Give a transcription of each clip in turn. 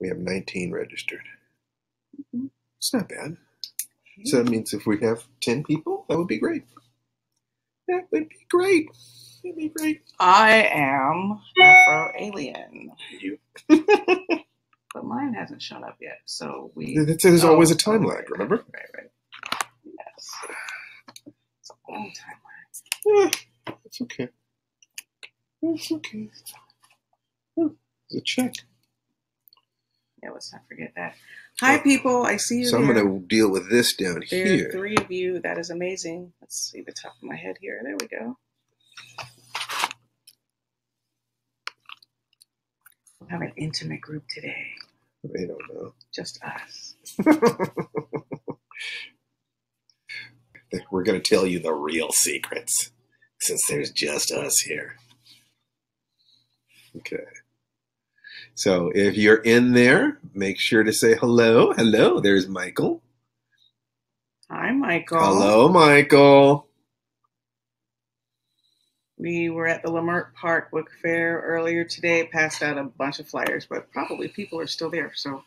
We have 19 registered. It's not bad. So that means if we have 10 people, that would be great. That would be great. That'd be great. I am Afro-Alien. You. But mine hasn't shown up yet, so There's always a time lag, remember? Right. Yes. It's a long time lag. Yeah, it's okay. It's okay. Oh, there's a check. Yeah, let's not forget that. Hi, people. I see you. So there. I'm going to deal with this down There here. are 3 of you. That is amazing. Let's see the top of my head here. There we go. We'll have an intimate group today. They don't know. Just us. We're going to tell you the real secrets, since there's just us here. Okay. So if you're in there, make sure to say hello. Hello, there's Michael. Hi, Michael. Hello, Michael. We were at the Lamert Park Book Fair earlier today, passed out a bunch of flyers, but probably people are still there, so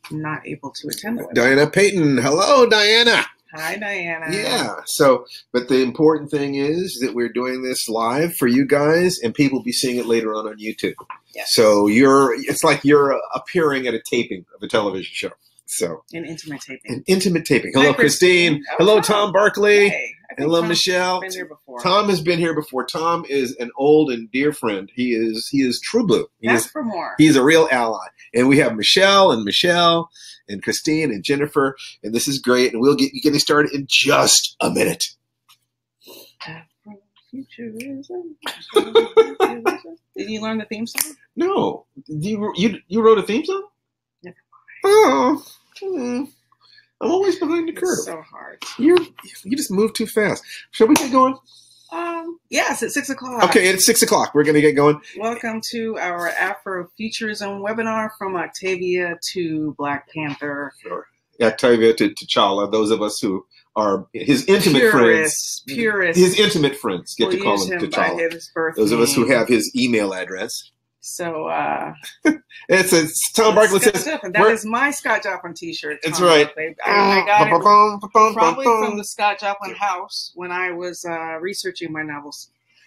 I'm not able to attend the webinar. Diana Payton. Hello, Diana. Hi, Diana. Yeah. So, but the important thing is that we're doing this live for you guys, and people will be seeing it later on YouTube. Yes. So it's like you're appearing at a taping of a television show. So An intimate taping. An intimate taping. Hello, Hi, Christine. Oh, Hello, hi. Tom Barkley. Hey, Hello, Tom's Michelle. Been here before. Tom has been here before. Tom is an old and dear friend. He is true blue. Ask for more. He's a real ally. And we have Michelle and Christine and Jennifer, and this is great. And we'll get getting started in just a minute. Afrofuturism. Did you learn the theme song? No, you wrote a theme song? Never mind. Oh, I'm always behind the curve. It's so hard. You just move too fast. Shall we get going? Yes, at 6 o'clock. Okay, it's 6 o'clock. We're going to get going. Welcome to our Afrofuturism webinar, from Octavia to Black Panther. Or Octavia to T'Challa. Those of us who are his intimate friends. His intimate friends get to call him T'Challa. Those of us who have his email address. So it's Tom Barkley says that is my Scott Joplin T-shirt. It's right. I got it probably from the Scott Joplin house when I was researching my novel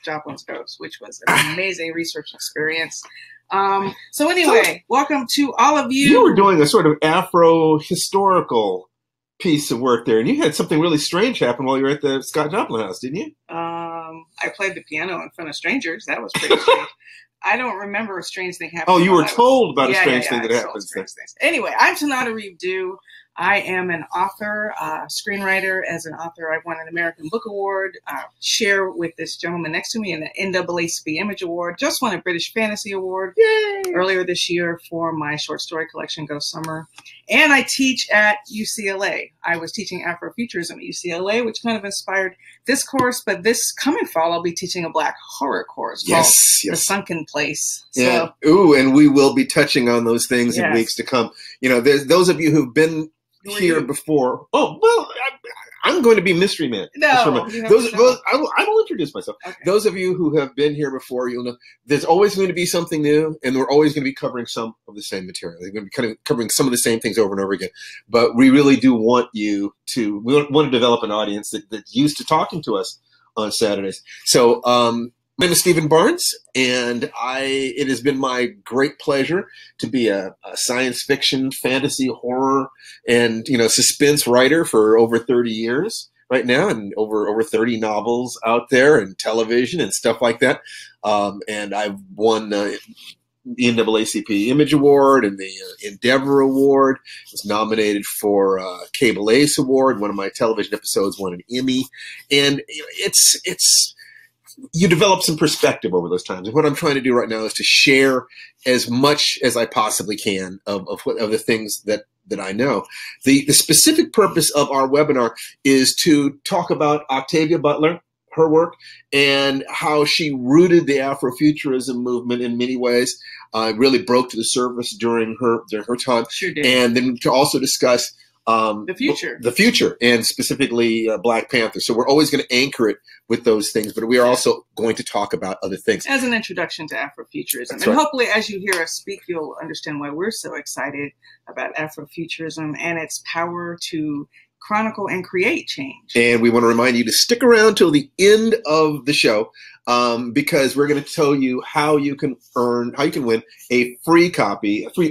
Joplin's Ghost, which was an amazing research experience. So anyway, welcome to all of you. You were doing a sort of Afro historical piece of work there, and you had something really strange happen while you were at the Scott Joplin house, didn't you? I played the piano in front of strangers. That was pretty strange. I don't remember a strange thing happening. Oh, you were told about a strange thing that happened. Anyway, I'm Tanada Reeve-Dew. I am an author, screenwriter. As an author, I won an American Book Award. Share with this gentleman next to me an NAACP Image Award. Just won a British Fantasy Award earlier this year for my short story collection, Ghost Summer. And I teach at UCLA. I was teaching Afrofuturism at UCLA, which kind of inspired this course. But this coming fall, I'll be teaching a Black horror course called The Sunken Place. Yeah. So, and we will be touching on those things in weeks to come. You know, there's those of you who've been here before. Oh, well, I'm going to be mystery man. No, I will introduce myself. Okay. Those of you who have been here before, you'll know there's always going to be something new, and we're always going to be covering some of the same material. We're going to be kind of covering some of the same things over and over again. But we really do want you to, we want to develop an audience that's used to talking to us on Saturdays. So, my name is Stephen Barnes, and it has been my great pleasure to be a science fiction, fantasy, horror, and suspense writer for over 30 years right now, and over 30 novels out there, and television and stuff like that. And I've won the NAACP Image Award and the Endeavor Award. Was nominated for Cable Ace Award. One of my television episodes won an Emmy, and you develop some perspective over those times. And what I'm trying to do right now is to share as much as I possibly can of the things that I know. The specific purpose of our webinar is to talk about Octavia Butler, her work, and how she rooted the Afrofuturism movement in many ways. Really broke to the surface during her time. Sure did. And then to also discuss The future, and specifically Black Panther. So we're always going to anchor it with those things, but we are also going to talk about other things. As an introduction to Afrofuturism. That's and right. Hopefully as you hear us speak, you'll understand why we're so excited about Afrofuturism and its power to chronicle and create change. And we want to remind you to stick around till the end of the show, because we're going to tell you how you can win a free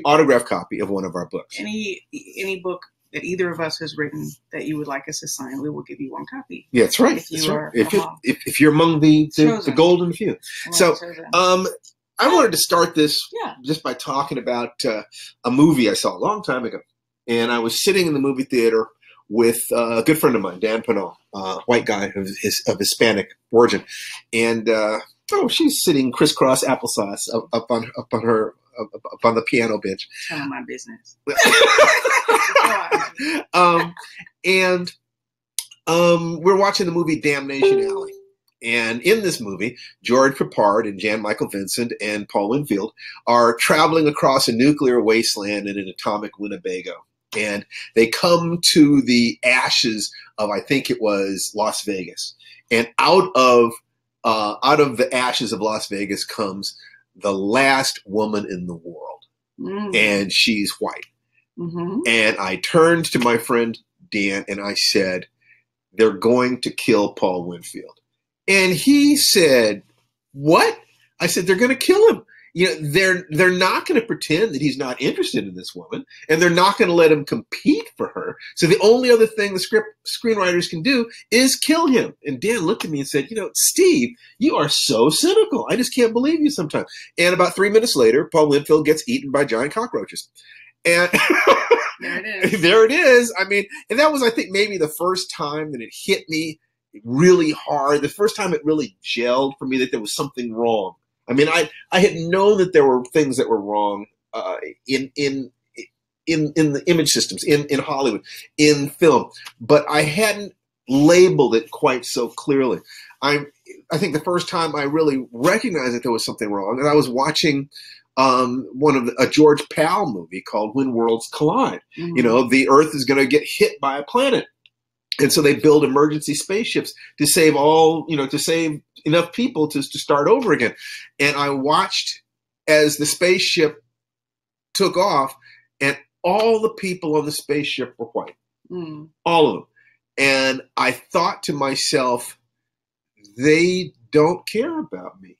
autographed copy of one of our books. Any book that either of us has written that you would like us to sign, we will give you one copy. Yeah, that's right. If you're among the golden few. So, I wanted to start this just by talking about a movie I saw a long time ago. And I was sitting in the movie theater with a good friend of mine, Dan Pinot, white guy of Hispanic origin. And, she's sitting crisscross applesauce up on the piano bench. None of my business. We're watching the movie Damnation Alley. And in this movie, George Peppard and Jan Michael Vincent and Paul Winfield are traveling across a nuclear wasteland in an atomic Winnebago. And they come to the ashes of, I think it was Las Vegas. And out of the ashes of Las Vegas comes the last woman in the world. Mm. And she's white. Mm-hmm. And I turned to my friend Dan and I said, they're going to kill Paul Winfield. And he said, what? I said, they're going to kill him. You know, they're not going to pretend that he's not interested in this woman, and they're not going to let him compete for her. So the only other thing the screenwriters can do is kill him. And Dan looked at me and said, Steve, you are so cynical. I just can't believe you sometimes. And about 3 minutes later, Paul Winfield gets eaten by giant cockroaches. And there it is. There it is. I mean, and that was, I think, maybe the first time that it hit me really hard. The first time it really gelled for me that there was something wrong. I mean, I had known that there were things that were wrong in the image systems, in Hollywood, in film, but I hadn't labeled it quite so clearly. I think the first time I really recognized that there was something wrong, and I was watching a George Pal movie called When Worlds Collide. Mm-hmm. The Earth is going to get hit by a planet. And so they build emergency spaceships to save enough people to start over again. And I watched as the spaceship took off, and all the people on the spaceship were white. Mm. All of them. And I thought to myself, they don't care about me.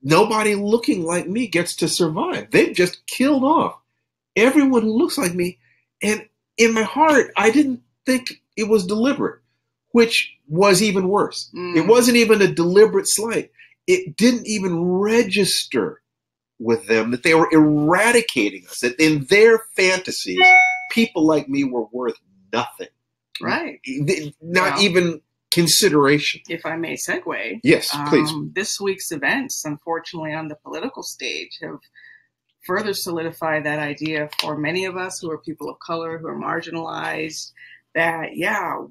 Nobody looking like me gets to survive. They've just killed off everyone who looks like me. And in my heart, I didn't think it was deliberate, which was even worse. Mm. It wasn't even a deliberate slight. It didn't even register with them that they were eradicating us, that in their fantasies, people like me were worth nothing. Right. Not even consideration. If I may segue. Yes, please. This week's events, unfortunately, on the political stage have further solidified that idea for many of us who are people of color, who are marginalized, that,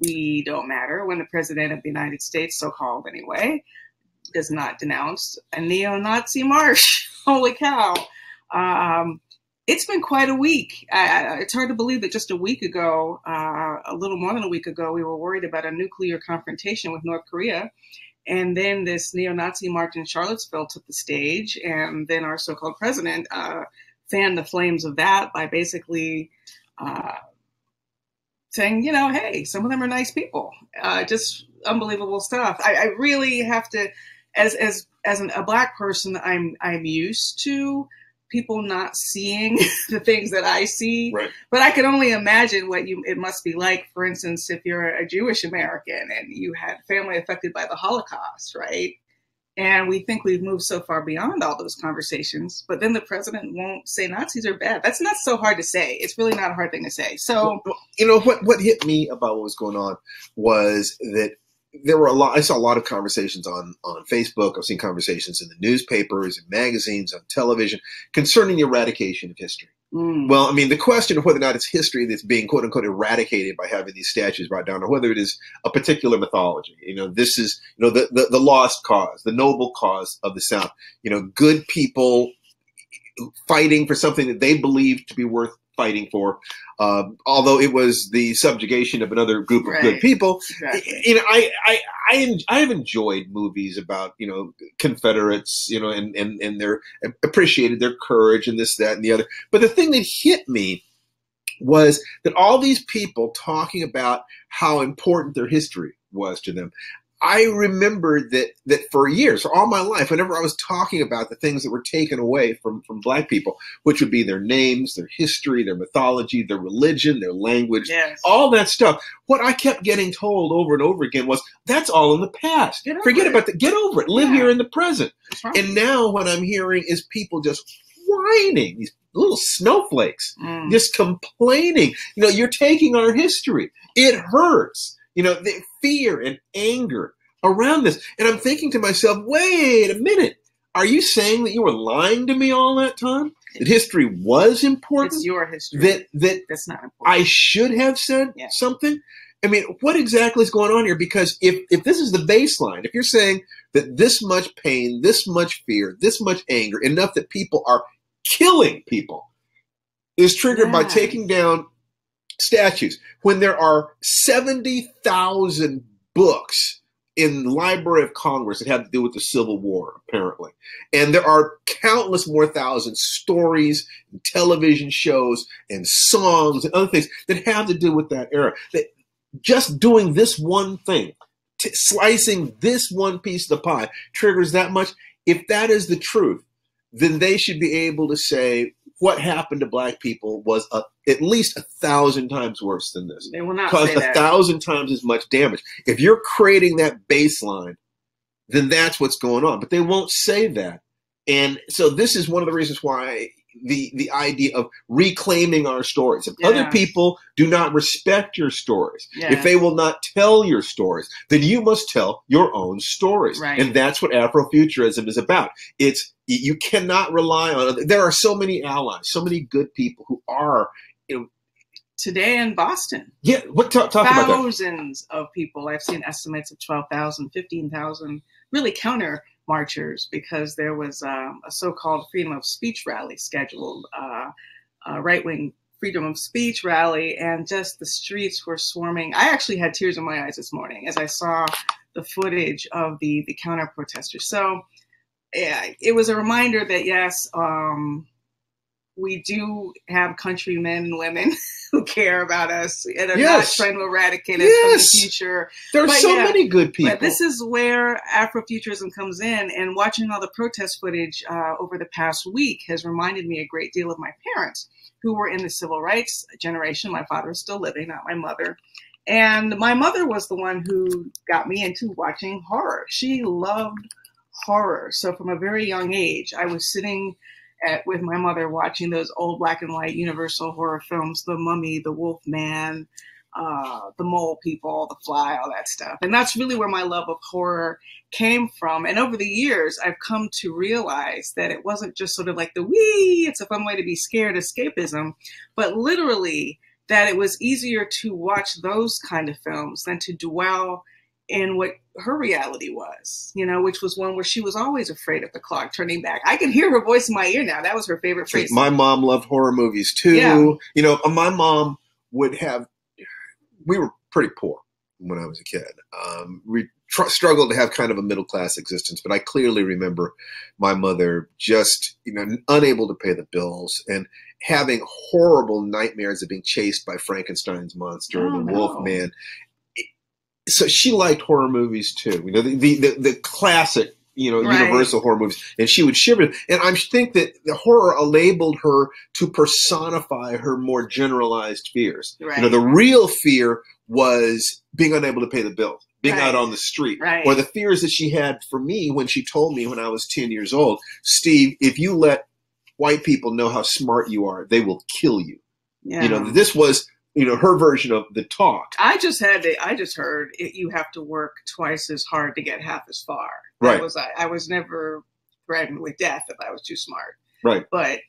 we don't matter when the president of the United States, so-called anyway, does not denounce a neo-Nazi march. Holy cow. It's been quite a week. It's hard to believe that just a week ago, a little more than a week ago, we were worried about a nuclear confrontation with North Korea. And then this neo-Nazi march in Charlottesville took the stage. And then our so-called president fanned the flames of that by basically saying, hey, some of them are nice people. Just unbelievable stuff. I really have to, as a Black person, I'm used to people not seeing the things that I see, right. But I can only imagine what it must be like, for instance, if you're a Jewish American and you had family affected by the Holocaust, right? And we think we've moved so far beyond all those conversations, but then the president won't say Nazis are bad. That's not so hard to say. It's really not a hard thing to say. So, what hit me about what was going on was that I saw a lot of conversations on Facebook. I've seen conversations in the newspapers and magazines, on television, concerning the eradication of history. Mm. Well, I mean, the question of whether or not it's history that's being quote unquote eradicated by having these statues brought down, or whether it is a particular mythology. This is, the lost cause, the noble cause of the South, good people fighting for something that they believe to be worth fighting for, although it was the subjugation of another group of good people. Exactly. You know, I have enjoyed movies about, you know, Confederates, you know, and their appreciated their courage and this, that, and the other. But the thing that hit me was that all these people talking about how important their history was to them. I remembered that for years, for all my life, whenever I was talking about the things that were taken away from Black people, which would be their names, their history, their mythology, their religion, their language, all that stuff, what I kept getting told over and over again was, that's all in the past. Forget about that. Get over it. Live here in the present. And now what I'm hearing is people just whining, these little snowflakes, just complaining. You know, you're taking our history. It hurts. You know, the fear and anger around this. And I'm thinking to myself, wait a minute. Are you saying that you were lying to me all that time? That history was important? It's your history. That's not important. I should have said something? I mean, what exactly is going on here? Because if this is the baseline, if you're saying that this much pain, this much fear, this much anger, enough that people are killing people, is triggered by taking down statues, when there are 70,000 books in the Library of Congress that have to do with the Civil War, apparently. And there are countless more thousand stories, and television shows, and songs, and other things that have to do with that era. That just doing this one thing, slicing this one piece of the pie, triggers that much. If that is the truth, then they should be able to say, what happened to Black people was at least 1,000 times worse than this. They will not caused say that. 1,000 times as much damage. If you're creating that baseline, then that's what's going on. But they won't say that. And so this is one of the reasons why the idea of reclaiming our stories. If other people do not respect your stories, if they will not tell your stories, then you must tell your own stories. And that's what Afrofuturism is about. You cannot rely on, there are so many allies, so many good people who are, you know, today in Boston. Talk about that. Thousands of people. I've seen estimates of 12,000, 15,000, really counter marchers, because there was a so-called freedom of speech rally scheduled, a right-wing freedom of speech rally, and just the streets were swarming. I actually had tears in my eyes this morning as I saw the footage of the counter protesters. So yeah, it was a reminder that yes, we do have countrymen and women who care about us and are not trying to eradicate us from the future. There are so many good people. But this is where Afrofuturism comes in, and watching all the protest footage over the past week has reminded me a great deal of my parents, who were in the civil rights generation. My father is still living, not my mother. And my mother was the one who got me into watching horror. She loved horror. So from a very young age, I was sitting with my mother watching those old black and white Universal horror films, The Mummy, The Wolf Man, The Mole People, The Fly, all that stuff. And that's really where my love of horror came from. And over the years, I've come to realize that it wasn't just sort of like the wee, it's a fun way to be scared escapism, but literally that it was easier to watch those kind of films than to dwell in what her reality was, you know, which was one where she was always afraid of the clock turning back. I can hear her voice in my ear now. That was her favorite phrase. My mom loved horror movies too. You know, my mom would have, we were pretty poor when I was a kid. We struggled to have kind of a middle-class existence, but I clearly remember my mother just, you know, unable to pay the bills and having horrible nightmares of being chased by Frankenstein's monster, the Wolf Man. So she liked horror movies too, you know, the classic, you know, Universal horror movies, and she would shiver. And I think that the horror enabled her to personify her more generalized fears. You know, the real fear was being unable to pay the bills, being out on the street, or the fears that she had for me when she told me when I was 10 years old, Steve, if you let white people know how smart you are, they will kill you. You know, this was, you know, her version of the talk. I just heard you have to work twice as hard to get half as far. I was never threatened with death if I was too smart. But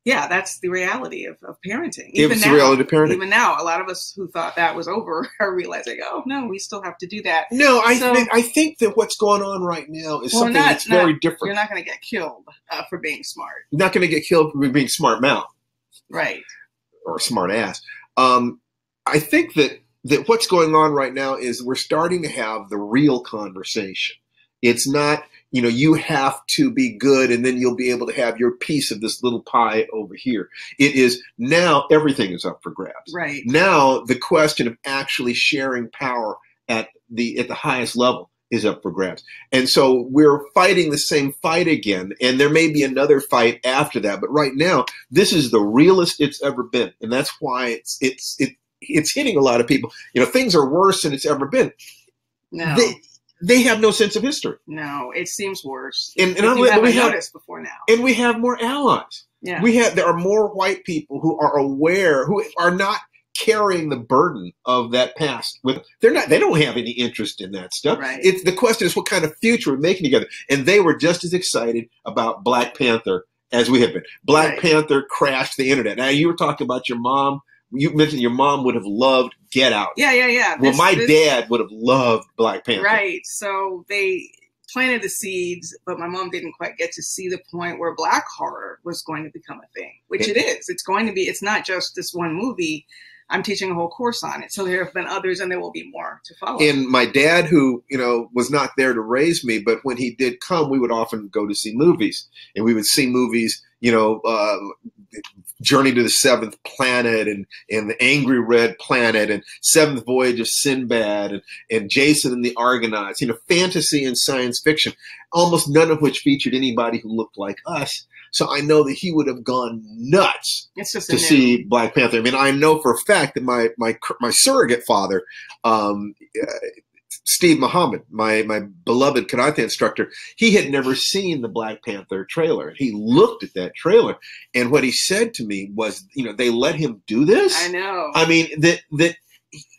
yeah, that's the reality of parenting. Even now, the reality of parenting. Even now, a lot of us who thought that was over are realizing, oh no, we still have to do that. No, I think that what's going on right now is something that's very different. You're not going to get killed for being smart. You're not going to get killed for being smart mouth. or smart ass. I think that what's going on right now is we're starting to have the real conversation. It's not, you know, you have to be good and then you'll be able to have your piece of this little pie over here. It is now everything is up for grabs. Right. Now the question of actually sharing power at the highest level is up for grabs. And so we're fighting the same fight again, and there may be another fight after that. But right now, this is the realest it's ever been. And that's why it's hitting a lot of people. You know, things are worse than it's ever been. No. They have no sense of history. No, it seems worse. And we haven't noticed before now. And we have more allies. Yeah. There are more white people who are aware, who are not carrying the burden of that past. They don't have any interest in that stuff. Right. The question is what kind of future we're making together. And they were just as excited about Black Panther as we have been. Black Panther crashed the internet. Now, you were talking about your mom. You mentioned your mom would have loved Get Out. Yeah. Well, my dad would have loved Black Panther. Right. So they planted the seeds, but my mom didn't quite get to see the point where Black horror was going to become a thing, which it is. It's going to be. It's not just this one movie. I'm teaching a whole course on it. So there have been others and there will be more to follow. And my dad, who, you know, was not there to raise me, but when he did come, we would often go to see movies. And we would see movies, you know, Journey to the Seventh Planet and The Angry Red Planet and Seventh Voyage of Sinbad and Jason and the Argonauts, you know, fantasy and science fiction, almost none of which featured anybody who looked like us. So I know that he would have gone nuts to see Black Panther. I mean, I know for a fact that my surrogate father, Steve Muhammad, my beloved karate instructor, he had never seen the Black Panther trailer. He looked at that trailer, and what he said to me was, you know, they let him do this? I know. I mean, that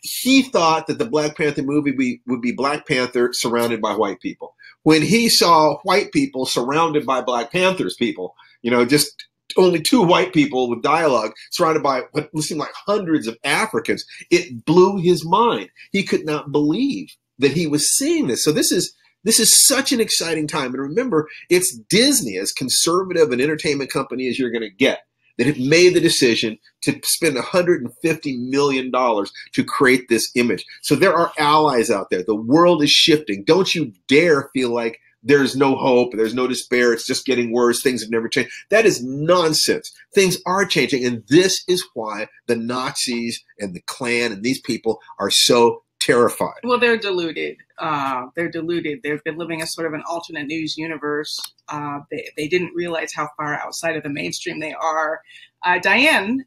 he thought that the Black Panther movie would be Black Panther surrounded by white people. When he saw white people surrounded by Black Panther's people, you know, just only two white people with dialogue surrounded by what seemed like hundreds of Africans, it blew his mind. He could not believe that he was seeing this. So this is such an exciting time. And remember, it's Disney, as conservative an entertainment company as you're going to get, that have made the decision to spend $150 million to create this image. So there are allies out there. The world is shifting. Don't you dare feel like there's no hope, there's no despair, it's just getting worse, things have never changed. That is nonsense. Things are changing, and this is why the Nazis and the Klan and these people are so terrified. Well, they're deluded. They're deluded. They've been living a sort of an alternate news universe. They didn't realize how far outside of the mainstream they are. Diana,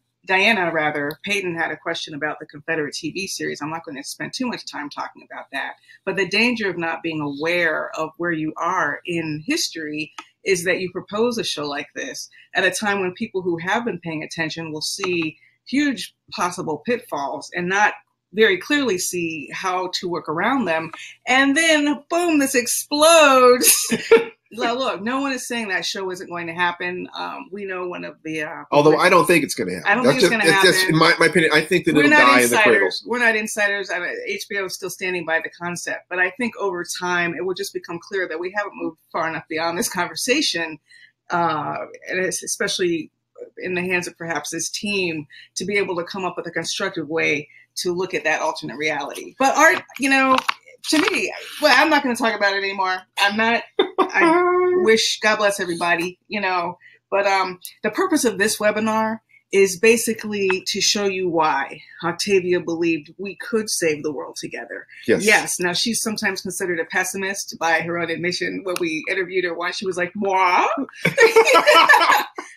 Peyton had a question about the Confederate TV series. I'm not going to spend too much time talking about that. But the danger of not being aware of where you are in history is that you propose a show like this at a time when people who have been paying attention will see huge possible pitfalls and not very clearly see how to work around them. And then, boom, this explodes. Look, no one is saying that show isn't going to happen. We know one of the... although I don't think it's going to happen. I don't think it's going to happen. In my opinion, I think that it'll die in the cradle. We're not insiders. HBO is still standing by the concept. But I think over time, it will just become clear that we haven't moved far enough beyond this conversation, and it's especially in the hands of perhaps this team, to be able to come up with a constructive way to look at that alternate reality. But art, you know... To me, well, I'm not going to talk about it anymore. I'm not. I wish God bless everybody, you know. But the purpose of this webinar is basically to show you why Octavia believed we could save the world together. Yes. Now, she's sometimes considered a pessimist by her own admission. When we interviewed her once, she was like, "Moi,"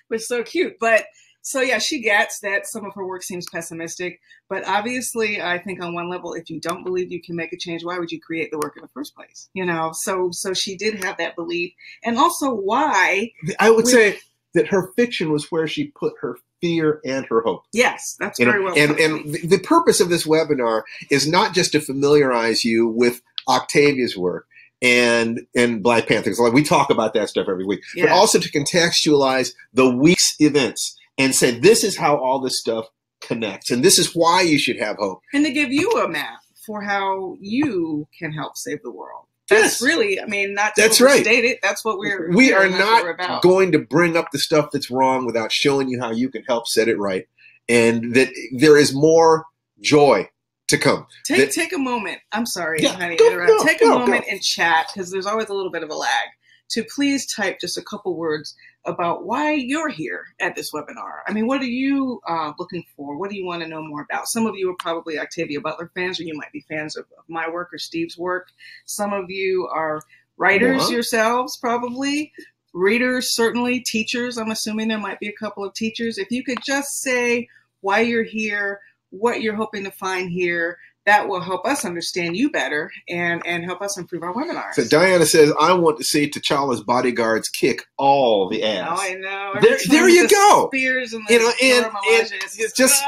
which is so cute. But so, yeah, she gets that some of her work seems pessimistic. But obviously, I think on one level, if you don't believe you can make a change, why would you create the work in the first place? You know, so she did have that belief. And also why... I would say that her fiction was where she put her fear and her hope. Yes, that's very well put. And the purpose of this webinar is not just to familiarize you with Octavia's work and Black Panther. Like, we talk about that stuff every week. Yeah. But also to contextualize the week's events and say, this is how all this stuff connects, and this is why you should have hope. And to give you a map for how you can help save the world. That's really, I mean, not to overstate it. That's what we are not going to bring up the stuff that's wrong without showing you how you can help set it right. and that there is more joy to come. Take a moment. I'm sorry, honey. Take a moment and chat, because there's always a little bit of a lag, to please type just a couple words about why you're here at this webinar. I mean, what are you looking for? What do you want to know more about? Some of you are probably Octavia Butler fans, or you might be fans of my work or Steve's work. Some of you are writers yourselves, probably. Readers, certainly. Teachers, I'm assuming there might be a couple of teachers. If you could just say why you're here, what you're hoping to find here, that will help us understand you better and help us improve our webinars. So Diana says, I want to see T'Challa's bodyguards kick all the ass. Oh, I know. There you go. Spears and and it's just,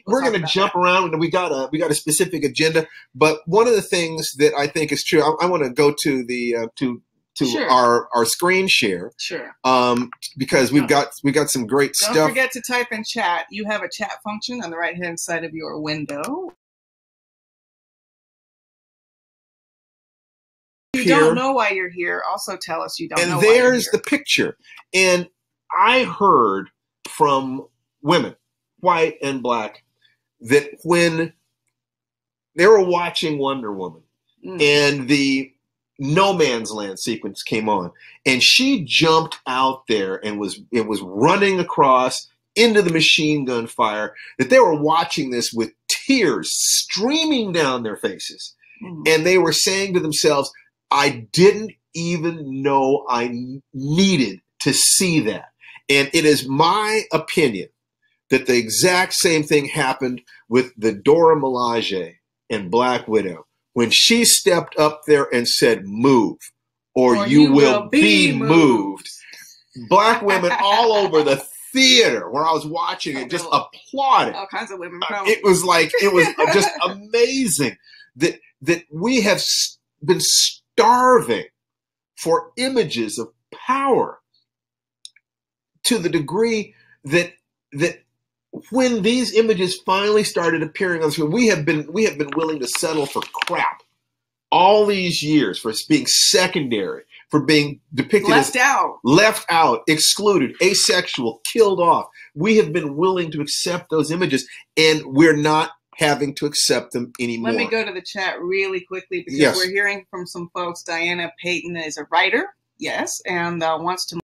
we're going to jump around, and we got a specific agenda. But one of the things that I think is true, I want to go to the our screen share. Sure. Because we've got some great stuff. Don't forget to type in chat. You have a chat function on the right-hand side of your window. If you don't know why you're here, also tell us you don't know why you're here. And there's the picture. And I heard from women, white and black, that when they were watching Wonder Woman and the No Man's Land sequence came on, and she jumped out there and was running across into the machine gun fire, that they were watching this with tears streaming down their faces. And they were saying to themselves, I didn't even know I needed to see that. And it is my opinion that the exact same thing happened with the Dora Milaje in Black Widow, when she stepped up there and said, move, or you will be moved. Black women all over the theater where I was watching it just applauded. All kinds of women. It was just amazing that we have been starving for images of power to the degree that when these images finally started appearing on the screen, we have been willing to settle for crap all these years, for being secondary, for being depicted left out, excluded, asexual, killed off. We have been willing to accept those images, and we're not having to accept them anymore. Let me go to the chat really quickly, because we're hearing from some folks. Diana Payton is a writer, yes, and wants to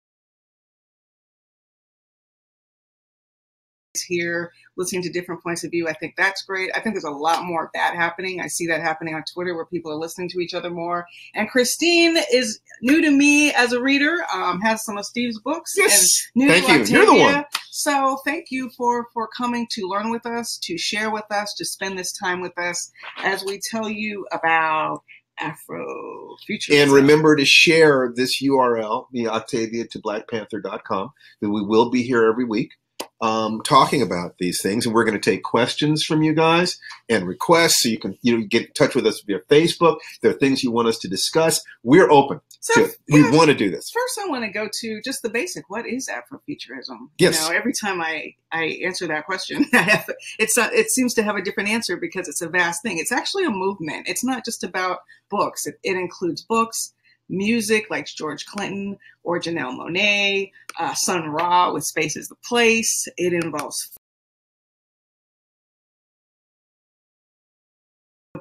here listening to different points of view. I think that's great. I think there's a lot more of that happening. I see that happening on Twitter, where people are listening to each other more. And Christine is new to me as a reader, has some of Steve's books. Yes, and new thank to you. Octavia. You're the one. So thank you for coming to learn with us, to share with us, to spend this time with us as we tell you about Afrofuturism. And remember to share this URL, Octavia to blackpanther.com, that we will be here every week talking about these things, and we're going to take questions from you guys and requests, so you can get in touch with us via Facebook. If there are things you want us to discuss, we're open. We want to do this. First, I want to go to just the basic. What is Afrofuturism? Yes. Every time I answer that question, it seems to have a different answer, because it's a vast thing. It's actually a movement. It's not just about books. It includes books, music like George Clinton or Janelle Monáe, Sun Ra with Space is the Place. It involves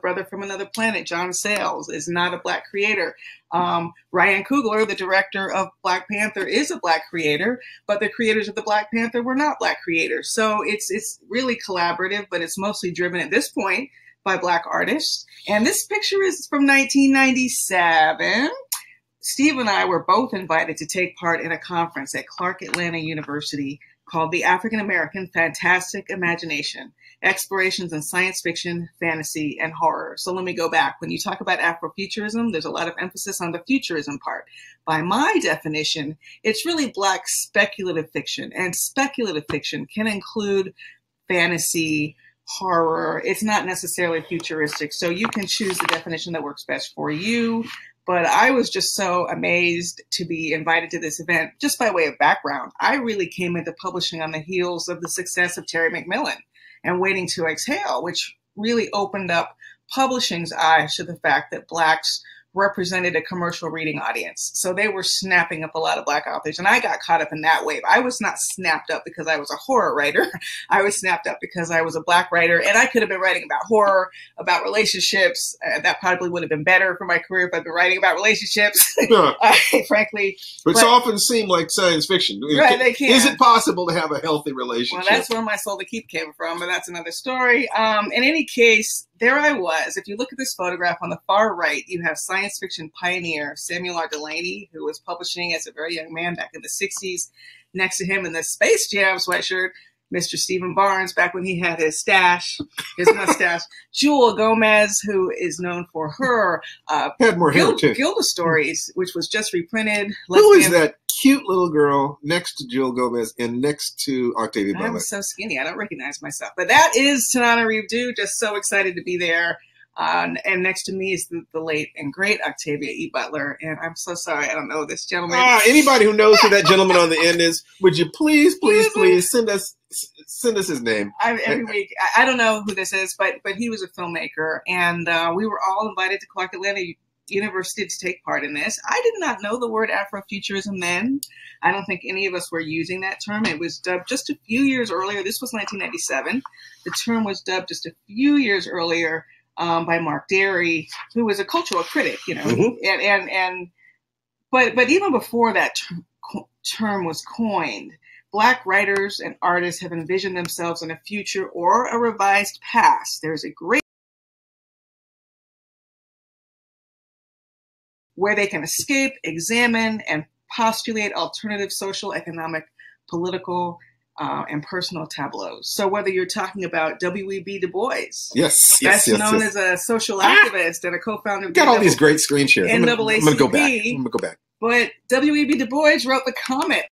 Brother from Another Planet, John Sayles, is not a Black creator. Ryan Coogler, the director of Black Panther, is a Black creator, but the creators of the Black Panther were not Black creators. So it's really collaborative, but it's mostly driven at this point by Black artists. And this picture is from 1997. Steve and I were both invited to take part in a conference at Clark Atlanta University called the African American Fantastic Imagination, Explorations in Science Fiction, Fantasy, and Horror. So let me go back. When you talk about Afrofuturism, there's a lot of emphasis on the futurism part. By my definition, it's really Black speculative fiction, and speculative fiction can include fantasy, horror. It's not necessarily futuristic, so you can choose the definition that works best for you. But I was just so amazed to be invited to this event. Just by way of background, I really came into publishing on the heels of the success of Terry McMillan and Waiting to Exhale, which really opened up publishing's eyes to the fact that Blacks represented a commercial reading audience. So they were snapping up a lot of Black authors. And I got caught up in that wave. I was not snapped up because I was a horror writer. I was snapped up because I was a Black writer. And I could have been writing about horror, about relationships. That probably would have been better for my career if I'd been writing about relationships, frankly. But it's often seemed like science fiction. Right, they can. Is it possible to have a healthy relationship? Well, that's where my soul to keep came from, but that's another story. In any case, there I was. If you look at this photograph on the far right, you have science fiction pioneer Samuel R. Delaney, who was publishing as a very young man back in the 60s. Next to him in the Space Jam sweatshirt, Mr. Stephen Barnes, back when he had his mustache. Jewel Gomez, who is known for her had more hair too. Gilda Stories, which was just reprinted. Who is that cute little girl next to Jewel Gomez and next to Octavia Butler? I'm so skinny, I don't recognize myself. But that is Tanana Reeve-Dew. Just so excited to be there. And next to me is the late and great Octavia E. Butler. And I'm so sorry, I don't know this gentleman. Anybody who knows who that gentleman on the end is, would you please send us his name? Every week. I don't know who this is, but he was a filmmaker. And we were all invited to Clark Atlanta University to take part in this. I did not know the word Afrofuturism then. I don't think any of us were using that term. It was dubbed just a few years earlier. This was 1997. The term was dubbed just a few years earlier by Mark Derry, who was a cultural critic, you know. Mm-hmm. But even before that term was coined, Black writers and artists have envisioned themselves in a future or a revised past. There's a great where they can escape, examine, and postulate alternative social, economic, political, and personal tableaus. So whether you're talking about W.E.B. Du Bois, best known as a social activist and a co-founder of got all these great screen shares. I'm going to go back. I'm going to go back. But W.E.B. Du Bois wrote The Comet.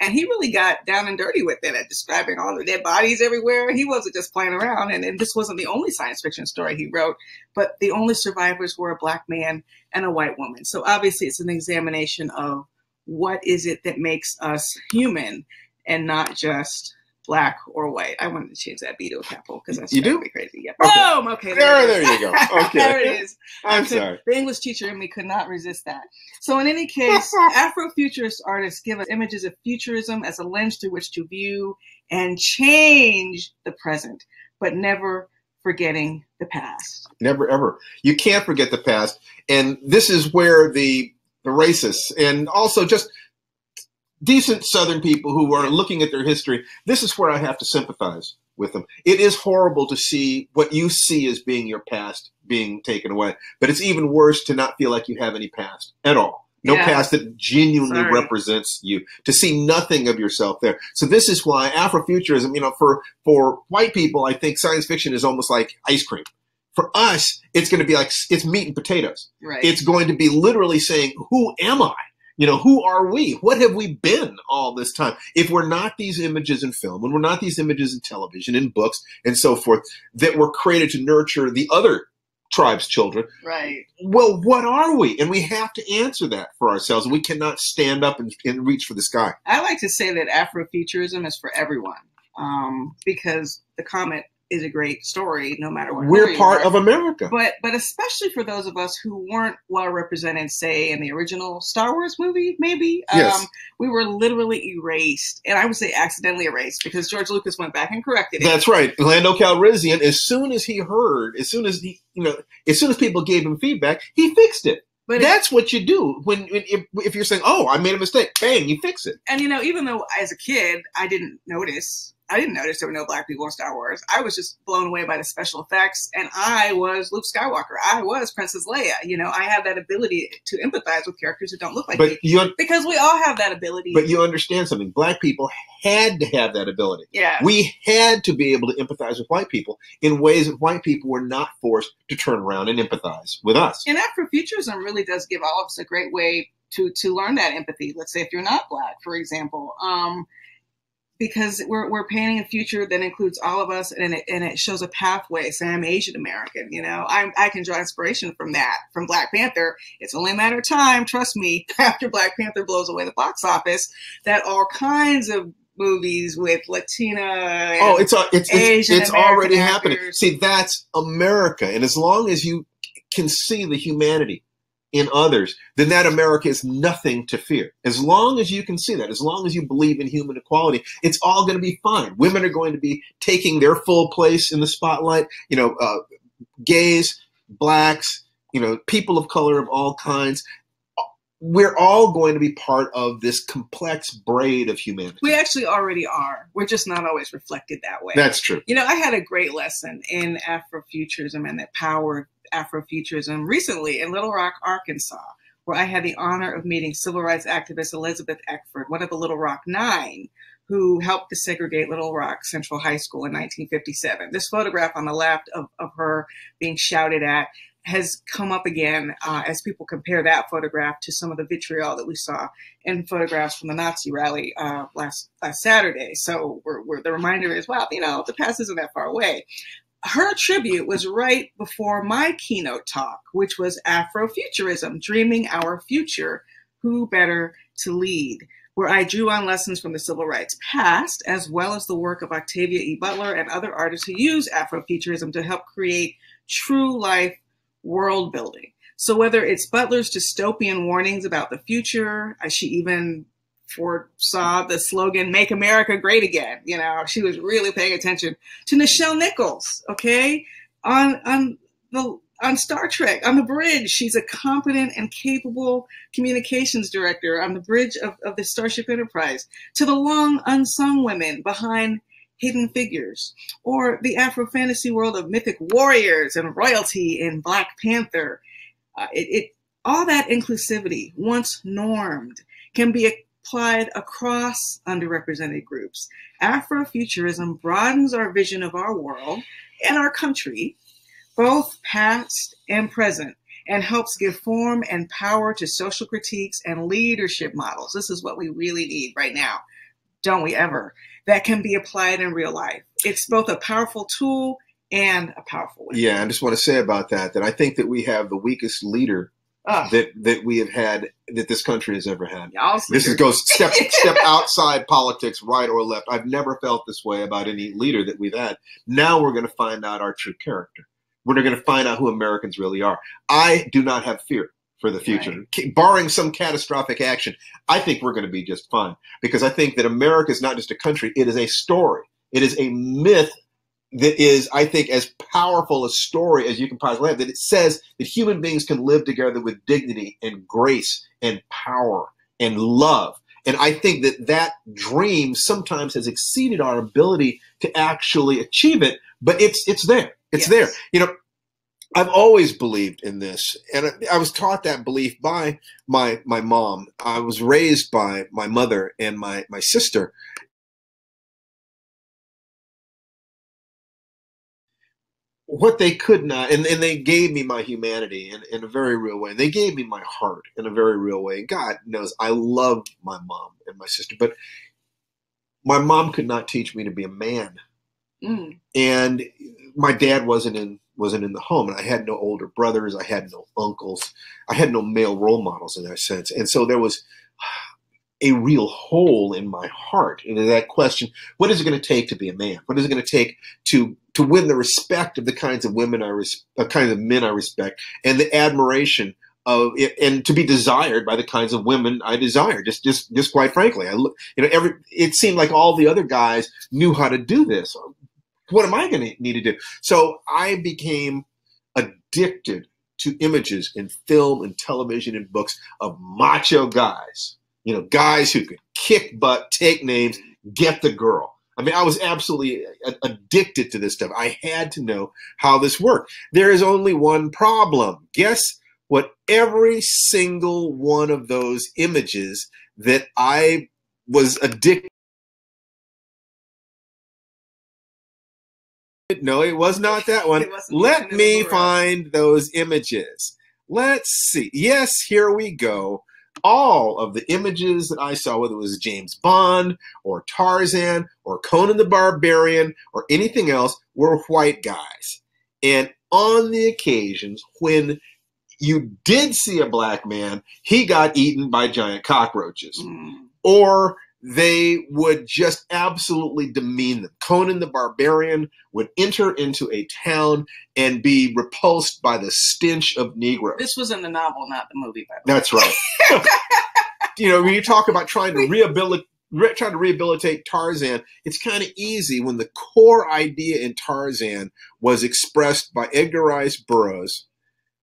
And he really got down and dirty with it at describing all the dead bodies everywhere. He wasn't just playing around. And this wasn't the only science fiction story he wrote, but the only survivors were a Black man and a white woman. So obviously it's an examination of what is it that makes us human and not just Black or white. I wanted to change that B to a capital because that's be crazy. Yep. Okay. Boom! Okay, there you go. Okay. There it is. I'm sorry. The English teacher in me could not resist that. So in any case, Afrofuturist artists give us images of futurism as a lens through which to view and change the present, but never forgetting the past. Never, ever. You can't forget the past. And this is where the racists and also just decent Southern people who are looking at their history, this is where I have to sympathize with them. It is horrible to see what you see as being your past being taken away, but it's even worse to not feel like you have any past at all. No past that genuinely represents you, to see nothing of yourself there. So this is why Afrofuturism, you know, for white people, I think science fiction is almost like ice cream. For us, it's going to be like, it's meat and potatoes. Right. It's going to be literally saying, who am I? You know, who are we? What have we been all this time? If we're not these images in film, when we're not these images in television, in books, and so forth, that were created to nurture the other tribe's children. Right. Well, what are we? And we have to answer that for ourselves. We cannot stand up and reach for the sky. I like to say that Afrofuturism is for everyone, because The Comet is a great story, no matter what. We're part of America. But especially for those of us who weren't well represented, say, in the original Star Wars movie, maybe. Yes. We were literally erased. And I would say accidentally erased, because George Lucas went back and corrected it. That's right. Lando Calrissian, as soon as people gave him feedback, he fixed it. But that's what you do if you're saying, "Oh, I made a mistake," bang, you fix it. And even though as a kid I didn't notice there were no Black people in Star Wars, I was just blown away by the special effects, and I was Luke Skywalker. I was Princess Leia. I have that ability to empathize with characters that don't look like me, because we all have that ability. But you understand something? Black people had to have that ability. Yeah, we had to be able to empathize with white people in ways that white people were not forced to turn around and empathize with us. And Afrofuturism really does give all of us a great way to learn that empathy. Let's say if you're not Black, for example. Because we're painting a future that includes all of us, and it shows a pathway. Say I'm Asian American, I can draw inspiration from that, from Black Panther. It's only a matter of time, trust me, after Black Panther blows away the box office, that all kinds of movies with Latina. Oh, Asian it's already happening. actors. See, that's America, and as long as you can see the humanity in others, then that America is nothing to fear. As long as you can see that, as long as you believe in human equality, it's all going to be fine. Women are going to be taking their full place in the spotlight. You know, gays, blacks, you know, people of color of all kinds. We're all going to be part of this complex braid of humanity. We actually already are. We're just not always reflected that way. That's true. You know, I had a great lesson in Afrofuturism and the power of Afrofuturism recently in Little Rock, Arkansas, where I had the honor of meeting civil rights activist Elizabeth Eckford, one of the Little Rock Nine, who helped desegregate Little Rock Central High School in 1957. This photograph on the left of her being shouted at has come up again as people compare that photograph to some of the vitriol that we saw in photographs from the Nazi rally last Saturday. So the reminder is, wow, you know, the past isn't that far away. Her tribute was right before my keynote talk, which was Afrofuturism, Dreaming Our Future, Who Better to Lead, where I drew on lessons from the civil rights past, as well as the work of Octavia E. Butler and other artists who use Afrofuturism to help create true life world building. So whether it's Butler's dystopian warnings about the future, she even foresaw the slogan, "Make America Great Again." You know, she was really paying attention to Nichelle Nichols, okay? On Star Trek, on the bridge, she's a competent and capable communications director on the bridge of the Starship Enterprise, to the long unsung women behind Hidden Figures, or the Afro fantasy world of mythic warriors and royalty in Black Panther. All that inclusivity, once normed, can be applied across underrepresented groups. Afrofuturism broadens our vision of our world and our country, both past and present, and helps give form and power to social critiques and leadership models. This is what we really need right now, don't we ever? That can be applied in real life. It's both a powerful tool and a powerful weapon. Yeah, I just want to say about that I think that we have the weakest leader that we have had, that this country has ever had. This goes step outside politics, right or left. I've never felt this way about any leader that we've had. Now we're going to find out our true character. We're going to find out who Americans really are. I do not have fear for the future. Right. Barring some catastrophic action, I think we're going to be just fine, because I think that America is not just a country. It is a story. It is a myth that is, I think, as powerful a story as you can possibly have, that it says that human beings can live together with dignity and grace and power and love. And I think that that dream sometimes has exceeded our ability to actually achieve it, but it's there. It's there. You know, I've always believed in this, and I was taught that belief by my mom. I was raised by my mother and my sister. What they could not, and they gave me my humanity in a very real way. They gave me my heart in a very real way. God knows I love my mom and my sister, but my mom could not teach me to be a man. And my dad wasn't in the home, and I had no older brothers. I had no uncles. I had no male role models in that sense. And so there was a real hole in my heart into that question: what is it going to take to be a man? What is it going to take to win the respect of the kinds of women kinds of men I respect, and the admiration of it, and to be desired by the kinds of women I desire? Just quite frankly, it seemed like all the other guys knew how to do this. What am I going to need to do? So I became addicted to images in film and television and books of macho guys. You know, guys who could kick butt, take names, get the girl. I mean, I was absolutely addicted to this stuff. I had to know how this worked. There is only one problem. Guess what? Every single one of those images that I was addicted. No, it was not that one. Let me find those images. Let's see. Yes, here we go. All of the images that I saw, whether it was James Bond or Tarzan or Conan the Barbarian or anything else, were white guys. And on the occasions when you did see a black man, he got eaten by giant cockroaches. Or they would just absolutely demean them. Conan the Barbarian would enter into a town and be repulsed by the stench of Negroes. This was in the novel, not the movie, by the way. That's right. When you talk about trying to rehabilitate Tarzan, it's kind of easy when the core idea in Tarzan was expressed by Edgar Rice Burroughs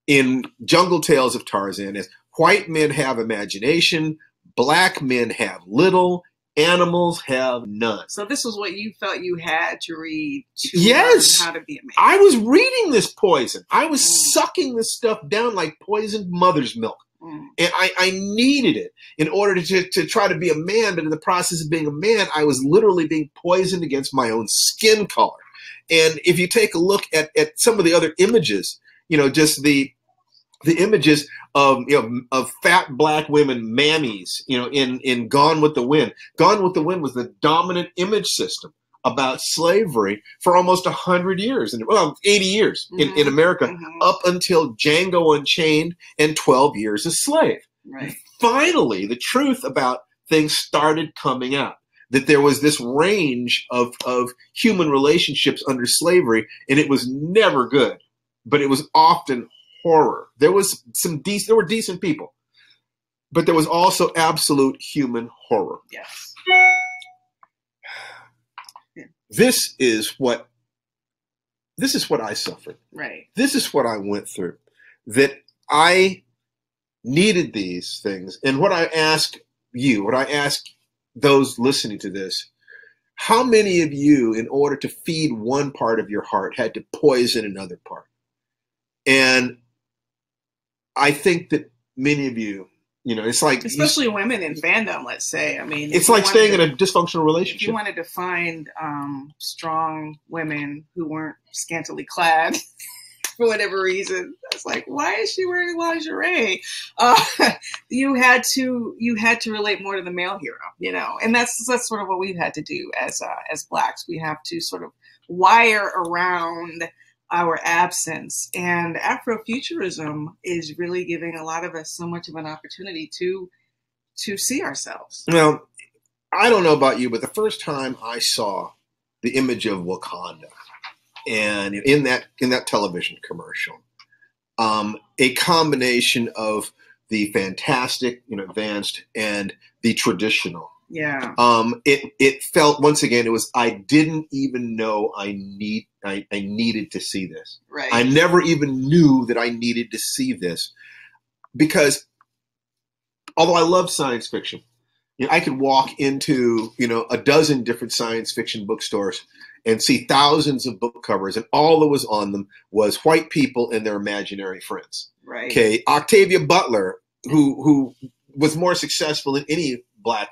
in Jungle Tales of Tarzan as white men have imagination, black men have little, animals have none. So this was what you felt you had to read to yes. learn how to be a man. I was reading this poison. I was sucking this stuff down like poisoned mother's milk. And I needed it in order to try to be a man, but in the process of being a man, I was literally being poisoned against my own skin color. And if you take a look at some of the other images, just the images of fat black women mammies, in Gone with the Wind. Gone with the Wind was the dominant image system about slavery for almost 100 years, 80 years in America, up until Django Unchained and 12 Years a Slave. Right. Finally, the truth about things started coming out, that there was this range of human relationships under slavery, and it was never good, but it was often horror. There were decent people, but there was also absolute human horror. Yes. This is what I suffered. Right. This is what I went through. That I needed these things. And what I ask those listening to this, how many of you, in order to feed one part of your heart, had to poison another part? And I think that many of you, it's like, especially women in fandom, let's say. I mean, it's like staying in a dysfunctional relationship. If you wanted to find strong women who weren't scantily clad for whatever reason, it's like, why is she wearing lingerie? You had to relate more to the male hero, and that's sort of what we've had to do as blacks. We have to sort of wire around our absence, and Afrofuturism is really giving a lot of us so much of an opportunity to see ourselves. Well, I don't know about you, but the first time I saw the image of Wakanda, and in that television commercial, a combination of the fantastic, advanced, and the traditional. Yeah. It felt, once again, I didn't even know I needed to see this. Right. I never even knew that I needed to see this, because although I love science fiction, I could walk into, a dozen different science fiction bookstores and see thousands of book covers, and all that was on them was white people and their imaginary friends. Right. Okay. Octavia Butler, who was more successful than any black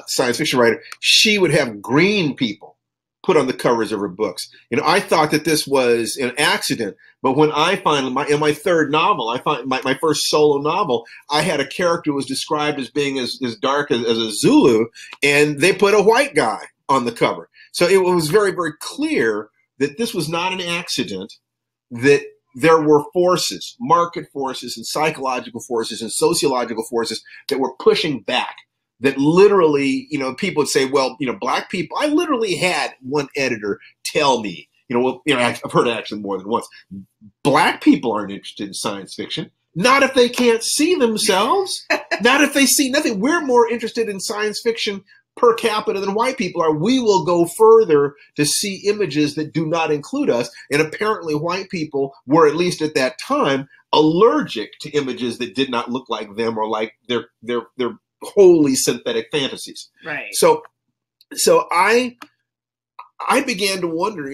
science fiction writer, she would have green people put on the covers of her books. I thought that this was an accident, but when I finally, in my third novel, my first solo novel, I had a character who was described as being as dark as a Zulu, and they put a white guy on the cover. So it was very, very clear that this was not an accident, that there were forces, market forces and psychological forces and sociological forces that were pushing back. That literally, people would say, well, black people, I literally had one editor tell me, I've heard it actually more than once, black people aren't interested in science fiction. Not if they can't see themselves. Not if they see nothing. We're more interested in science fiction per capita than white people are. We will go further to see images that do not include us. And apparently white people were, at least at that time, allergic to images that did not look like them or like their wholly synthetic fantasies. Right. So I began to wonder,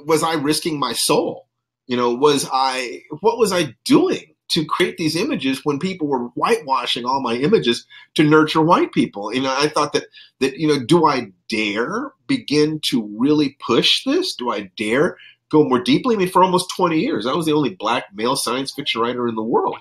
was I risking my soul? What was I doing to create these images when people were whitewashing all my images to nurture white people? I thought that do I dare begin to really push this? Do I dare go more deeply? I mean, for almost 20 years, I was the only black male science fiction writer in the world.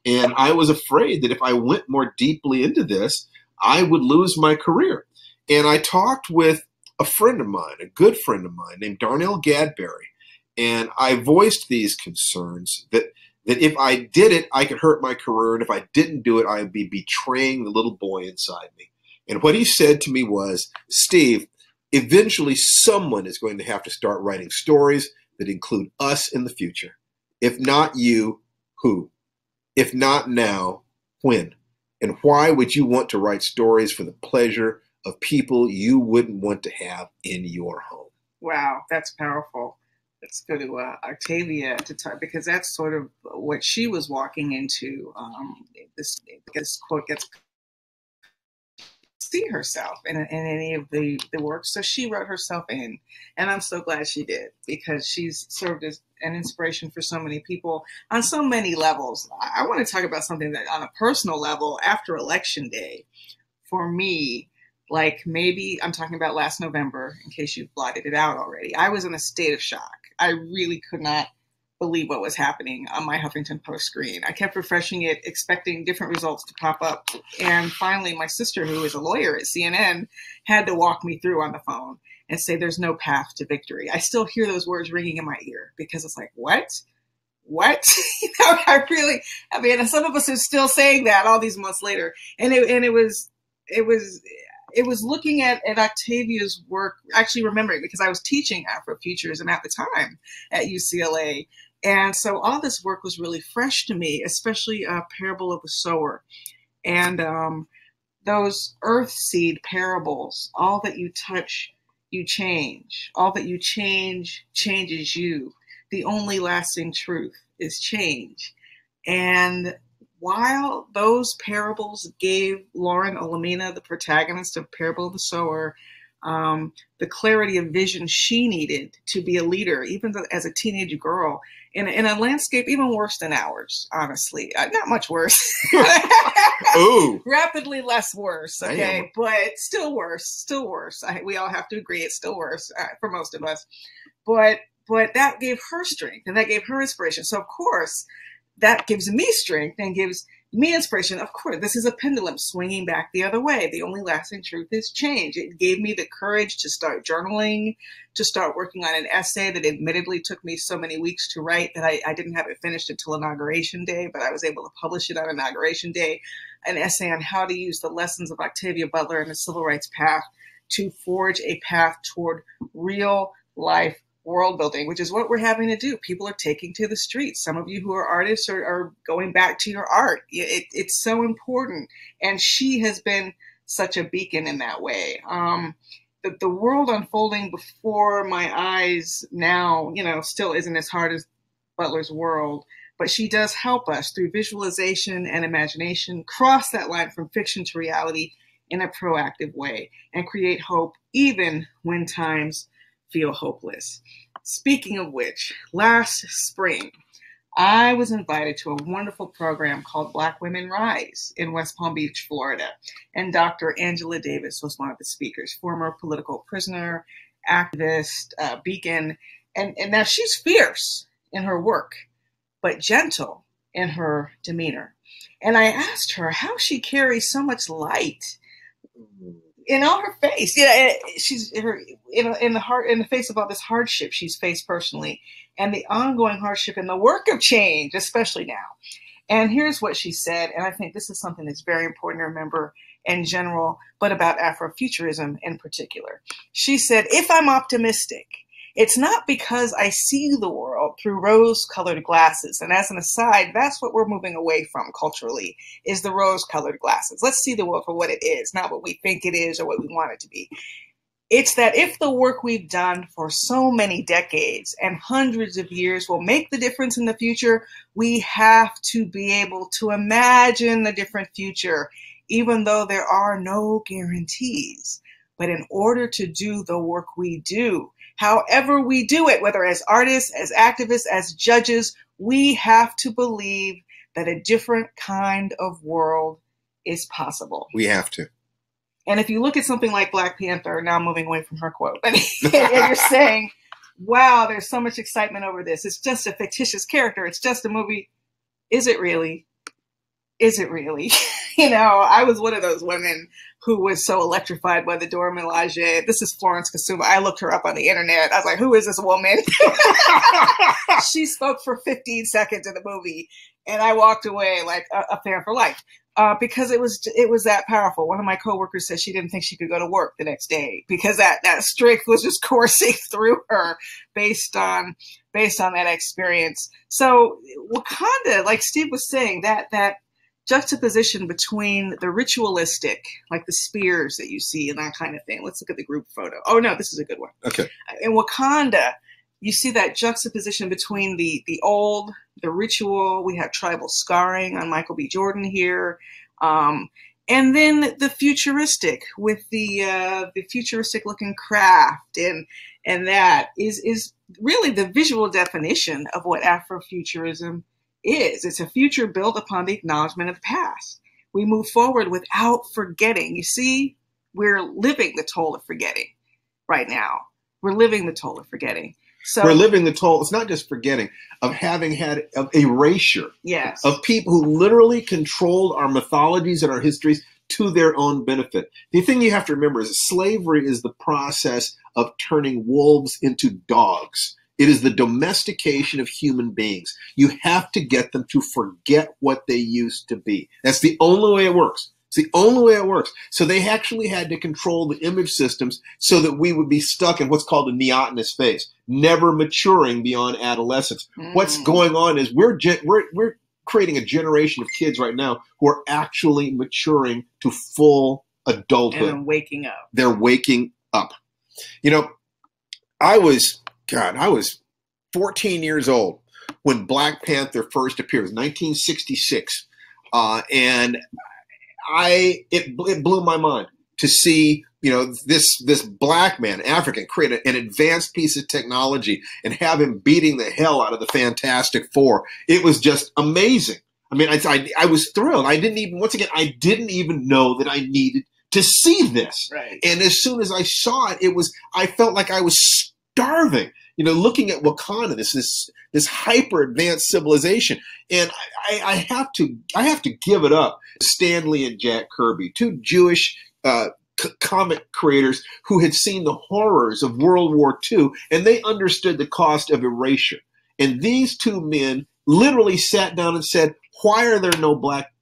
And I was afraid that if I went more deeply into this, I would lose my career. And I talked with a friend of mine, a good friend of mine named Darnell Gadberry. And I voiced these concerns that if I did it, I could hurt my career. And if I didn't do it, I would be betraying the little boy inside me. And what he said to me was, Steve, eventually someone is going to have to start writing stories that include us in the future. If not you, who? If not now, when? And why would you want to write stories for the pleasure of people you wouldn't want to have in your home? Wow, that's powerful. Let's go to Octavia to talk, because that's sort of what she was walking into. This quote gets see herself in any of the works. So she wrote herself in, and I'm so glad she did, because she's served as an inspiration for so many people on so many levels. I want to talk about something that on a personal level after Election Day, for me, like maybe I'm talking about last November, in case you've blotted it out already. I was in a state of shock. I really could not believe what was happening on my Huffington Post screen. I kept refreshing it, expecting different results to pop up. And finally, my sister, who is a lawyer at CNN, had to walk me through on the phone and say, there's no path to victory. I still hear those words ringing in my ear, because it's like, what? You know, I mean, some of us are still saying that all these months later. And it was looking at Octavia's work, actually remembering, because I was teaching Afrofuturism at the time at UCLA. And so all this work was really fresh to me, especially Parable of the Sower. And those earth seed parables, all that you touch, you change. All that you change, changes you. The only lasting truth is change. And while those parables gave Lauren Olamina, the protagonist of Parable of the Sower, the clarity of vision she needed to be a leader, even as a teenage girl, in a landscape even worse than ours, honestly. Not much worse. Ooh. Rapidly less worse, okay? Damn. But still worse. We all have to agree it's still worse for most of us. But that gave her strength, and that gave her inspiration. So, of course, that gives me strength and gives me inspiration. Of course, this is a pendulum swinging back the other way. The only lasting truth is change. It gave me the courage to start journaling, to start working on an essay that admittedly took me so many weeks to write that I didn't have it finished until Inauguration Day, but I was able to publish it on Inauguration Day, an essay on how to use the lessons of Octavia Butler and the civil rights path to forge a path toward real life world building, which is what we're having to do. People are taking to the streets. Some of you who are artists are going back to your art. It's so important. And she has been such a beacon in that way. The world unfolding before my eyes now, still isn't as hard as Butler's world, but she does help us through visualization and imagination cross that line from fiction to reality in a proactive way and create hope even when times feel hopeless. Speaking of which, last spring, I was invited to a wonderful program called Black Women Rise in West Palm Beach, Florida. And Dr. Angela Davis was one of the speakers, former political prisoner, activist, beacon. And now she's fierce in her work, but gentle in her demeanor. And I asked her how she carries so much light in all her face. She's in the face of all this hardship she's faced personally, and the ongoing hardship in the work of change, especially now. And here's what she said, and I think this is something that's very important to remember in general, but about Afrofuturism in particular. She said, if I'm optimistic, it's not because I see the world through rose-colored glasses. And as an aside, that's what we're moving away from culturally, is the rose-colored glasses. Let's see the world for what it is, not what we think it is or what we want it to be. It's that if the work we've done for so many decades and hundreds of years will make the difference in the future, we have to be able to imagine the different future, even though there are no guarantees. But in order to do the work we do, however we do it, whether as artists, as activists, as judges, we have to believe that a different kind of world is possible. We have to. And if you look at something like Black Panther, now moving away from her quote, and you're saying, wow, there's so much excitement over this. It's just a fictitious character. It's just a movie. Is it really? Is it really? I was one of those women who was so electrified by the Dora Milaje. This is Florence Kasuma. I looked her up on the internet. I was like, who is this woman? She spoke for 15 seconds in the movie, and I walked away like a fan for life. because it was that powerful. One of my coworkers said she didn't think she could go to work the next day because that strength was just coursing through her based on that experience. So Wakanda, like Steve was saying, that juxtaposition between the ritualistic, like the spears that you see and that kind of thing. Let's look at the group photo. Oh no, this is a good one. Okay. In Wakanda, you see that juxtaposition between the old, the ritual. We have tribal scarring on Michael B. Jordan here. And then the futuristic with the futuristic looking craft. And that is really the visual definition of what Afrofuturism is. It's a future built upon the acknowledgement of the past. We move forward without forgetting. You see, we're living the toll of forgetting right now. We're living the toll of forgetting. So we're living the toll. It's not just forgetting, of having had erasure. Yes. Of people who literally controlled our mythologies and our histories to their own benefit. The thing you have to remember is slavery is the process of turning wolves into dogs. It is the domestication of human beings. You have to get them to forget what they used to be. That's the only way it works. It's the only way it works. So they actually had to control the image systems so that we would be stuck in what's called a neotenous phase, never maturing beyond adolescence. What's going on is we're creating a generation of kids right now who are actually maturing to full adulthood. And waking up. They're waking up. You know, I was 14 years old when Black Panther first appeared. It was 1966. And it blew my mind to see, you know, this black man, African, create an advanced piece of technology and have him beating the hell out of the Fantastic Four. It was just amazing. I mean, I was thrilled. I didn't even know that I needed to see this. Right. And as soon as I saw it, I felt like I was starving. You know, looking at Wakanda, this hyper advanced civilization, and I have to give it up. Stan Lee and Jack Kirby, two Jewish comic creators who had seen the horrors of World War II, and they understood the cost of erasure. And these two men literally sat down and said, "Why are there no black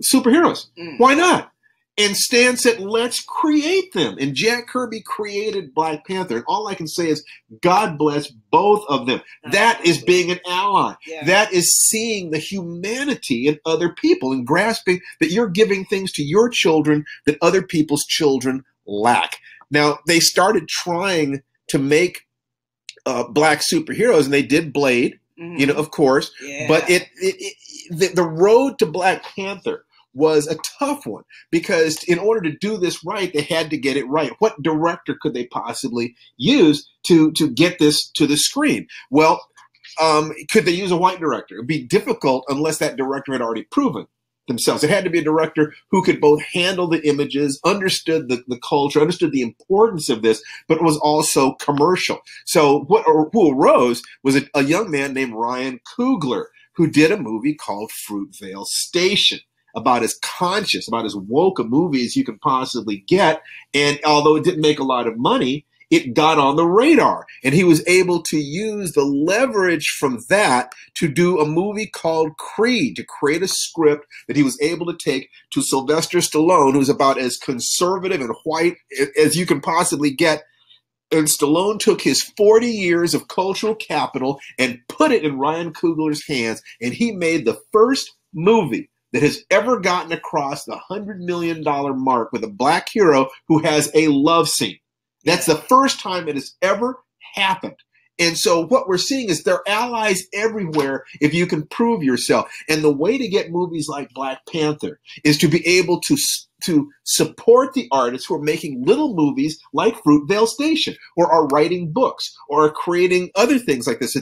superheroes? Why not?" And Stan said, "Let's create them." And Jack Kirby created Black Panther. And all I can say is, God bless both of them. That is being an ally. Yeah. That is seeing the humanity in other people and grasping that you're giving things to your children that other people's children lack. Now, they started trying to make black superheroes, and they did Blade, you know, of course. Yeah. But the road to Black Panther was a tough one, because in order to do this right, they had to get it right. What director could they possibly use to get this to the screen? Well, could they use a white director? It would be difficult unless that director had already proven themselves. It had to be a director who could both handle the images, understood the culture, understood the importance of this, but was also commercial. So who arose was a young man named Ryan Coogler, who did a movie called Fruitvale Station, about as conscious, about as woke a movie as you can possibly get. And although it didn't make a lot of money, it got on the radar. And he was able to use the leverage from that to do a movie called Creed, to create a script that he was able to take to Sylvester Stallone, who's about as conservative and white as you can possibly get. And Stallone took his 40 years of cultural capital and put it in Ryan Coogler's hands. And he made the first movie that has ever gotten across the $100 million mark with a black hero who has a love scene. That's the first time it has ever happened. And so what we're seeing is there are allies everywhere if you can prove yourself. And the way to get movies like Black Panther is to be able to support the artists who are making little movies like Fruitvale Station, or are writing books, or are creating other things like this.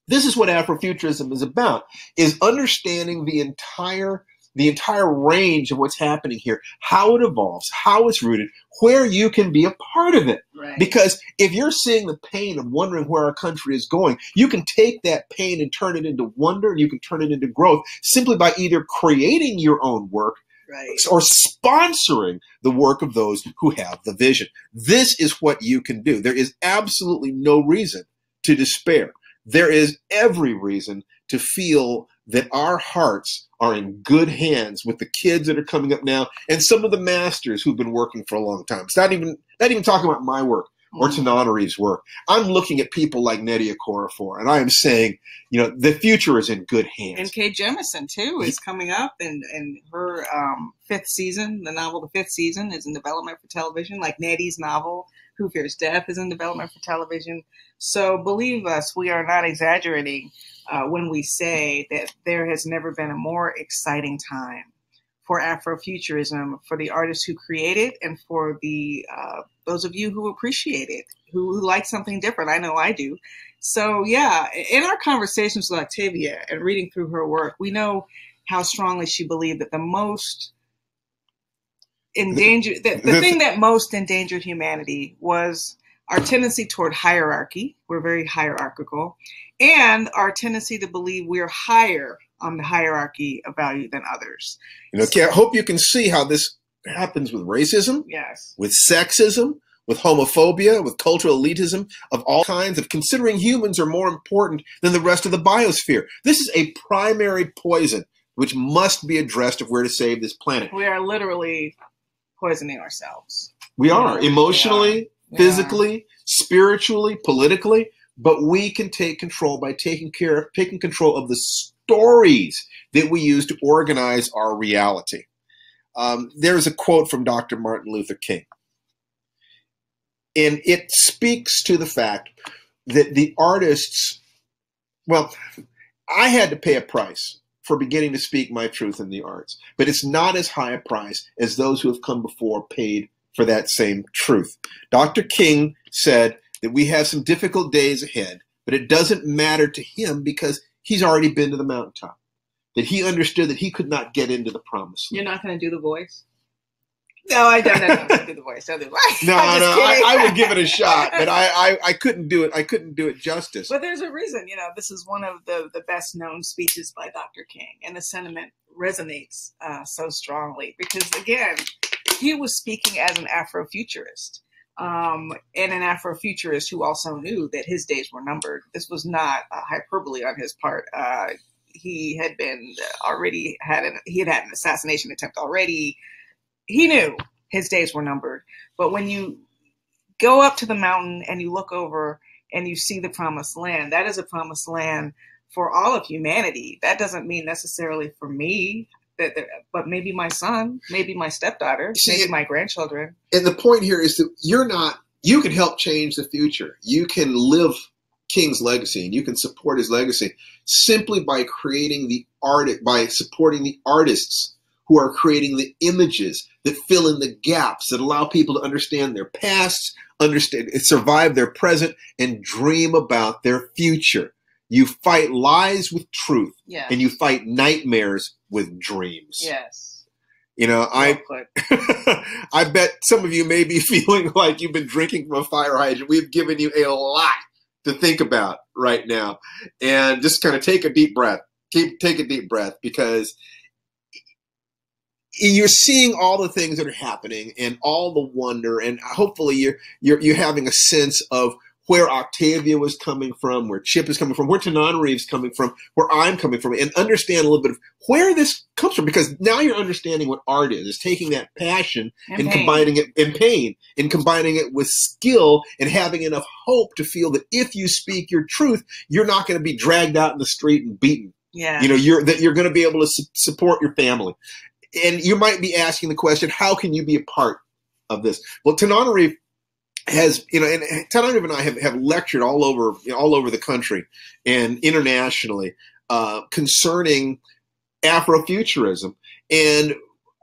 This is what Afrofuturism is about, is understanding the entire range of what's happening here, how it evolves, how it's rooted, where you can be a part of it. Right. Because if you're seeing the pain of wondering where our country is going, you can take that pain and turn it into wonder, and you can turn it into growth simply by either creating your own work, right, or sponsoring the work of those who have the vision. This is what you can do. There is absolutely no reason to despair. There is every reason to feel that our hearts are in good hands with the kids that are coming up now and some of the masters who've been working for a long time. It's not even talking about my work or Tananarive's work. I'm looking at people like Nnedi Okorafor, and I am saying, the future is in good hands. And Kay Jemison, too, is coming up, and her fifth season, the novel The Fifth Season, is in development for television, like Nnedi's novel, Who Fears Death, is in development for television. So believe us, we are not exaggerating when we say that there has never been a more exciting time for Afrofuturism, for the artists who create it, and for the those of you who appreciate it, who like something different. I know I do. So yeah, in our conversations with Octavia and reading through her work, we know how strongly she believed that the most endangered, the thing that most endangered humanity was our tendency toward hierarchy. We're very hierarchical, and our tendency to believe we're higher on the hierarchy of value than others. I hope you can see how this happens with racism, yes, with sexism, with homophobia, with cultural elitism of all kinds, of considering humans are more important than the rest of the biosphere. This is a primary poison which must be addressed if we're to save this planet. We are literally poisoning ourselves. We are, emotionally, physically, spiritually, politically, but we can take control by taking control of the stories that we use to organize our reality. There's a quote from Dr. Martin Luther King, and it speaks to the fact that the artists, well, I had to pay a price for beginning to speak my truth in the arts, but it's not as high a price as those who have come before paid for that same truth. Dr. King said that we have some difficult days ahead, but it doesn't matter to him because he's already been to the mountaintop, that he understood that he could not get into the promise. You're not going to do the voice? No, I don't do the voice. Don't do the voice. No, I would give it a shot, but I couldn't do it. I couldn't do it justice. But there's a reason, this is one of the best known speeches by Dr. King, and the sentiment resonates so strongly because, again, he was speaking as an Afrofuturist, and an Afrofuturist who also knew that his days were numbered. This was not hyperbole on his part. He had had an assassination attempt already. He knew his days were numbered. But when you go up to the mountain and you look over and you see the promised land, that is a promised land for all of humanity. That doesn't mean necessarily for me, but maybe my son, maybe my stepdaughter, maybe my grandchildren. And the point here is that you can help change the future. You can live King's legacy and you can support his legacy simply by by supporting the artists who are creating the images that fill in the gaps, that allow people to understand their past, survive their present, and dream about their future. You fight lies with truth, and you fight nightmares with dreams. Yes. I bet some of you may be feeling like you've been drinking from a fire hydrant. We've given you a lot to think about right now. And just kind of take a deep breath. Take a deep breath, because you're seeing all the things that are happening and all the wonder, and hopefully you're having a sense of where Octavia was coming from, where Chip is coming from, where Tananarive's coming from, where I'm coming from, and understand a little bit of where this comes from, because now you're understanding what art is taking that passion and combining it in pain and combining it with skill and having enough hope to feel that if you speak your truth, you're not going to be dragged out in the street and beaten. Yeah. You're going to be able to support your family. And you might be asking the question, how can you be a part of this? Well, Tananarive has, and Tananarive and I have lectured all over the country and internationally concerning Afrofuturism. And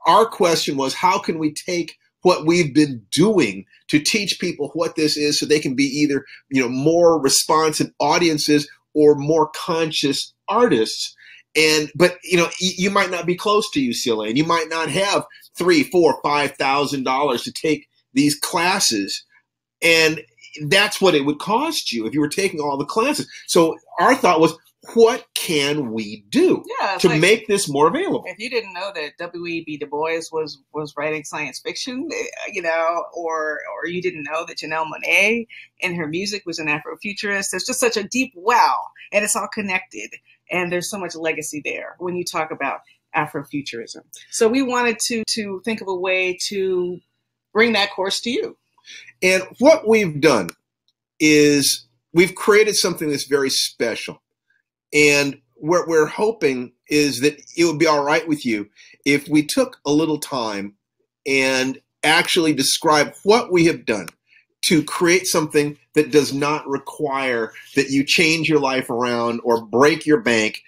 our question was, how can we take what we've been doing to teach people what this is so they can be either, more responsive audiences or more conscious artists? But you might not be close to UCLA, and you might not have $3,000, $4,000, $5,000 to take these classes, and that's what it would cost you if you were taking all the classes. So our thought was, what can we do to make this more available? If you didn't know that W.E.B. Du Bois was writing science fiction, or you didn't know that Janelle Monáe in her music was an Afrofuturist, there's just such a deep well, and it's all connected. And there's so much legacy there when you talk about Afrofuturism. So we wanted to think of a way to bring that course to you. And what we've done is we've created something that's very special. And what we're hoping is that it would be all right with you if we took a little time and actually describe what we have done to create something that does not require that you change your life around or break your bank.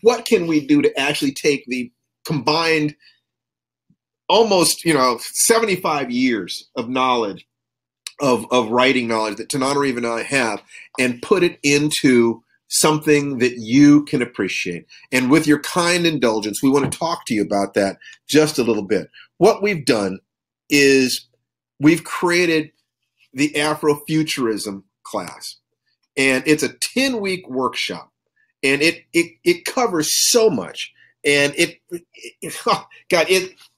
What can we do to actually take the combined almost, 75 years of knowledge, of writing knowledge that Tananarive and I have, and put it into something that you can appreciate. And with your kind indulgence, we want to talk to you about that just a little bit. What we've done is we've created the Afrofuturism class. And it's a 10-week workshop. And it covers so much. And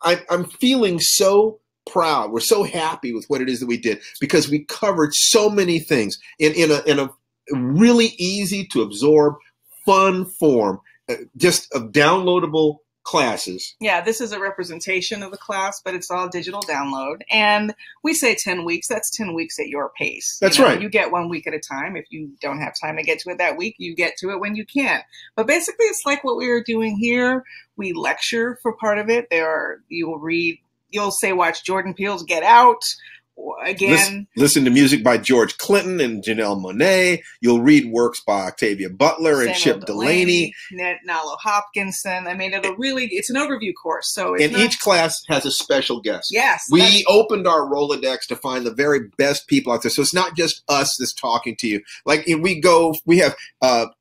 I'm feeling so proud. We're so happy with what it is that we did because we covered so many things in a really easy to absorb, fun form, just of downloadable classes. Yeah, this is a representation of the class, but it's all digital download. And we say 10 weeks. That's 10 weeks at your pace. That's right. You get 1 week at a time. If you don't have time to get to it that week, you get to it when you can. But basically, it's like what we were doing here. We lecture for part of it. You'll say, watch Jordan Peele's Get Out. Again, listen to music by George Clinton and Janelle Monáe. You'll read works by Octavia Butler and Chip Delaney, Nalo Hopkinson. I mean, it's an overview course. So each class has a special guest. Yes. We opened our Rolodex to find the very best people out there. So it's not just us that's talking to you. Like we have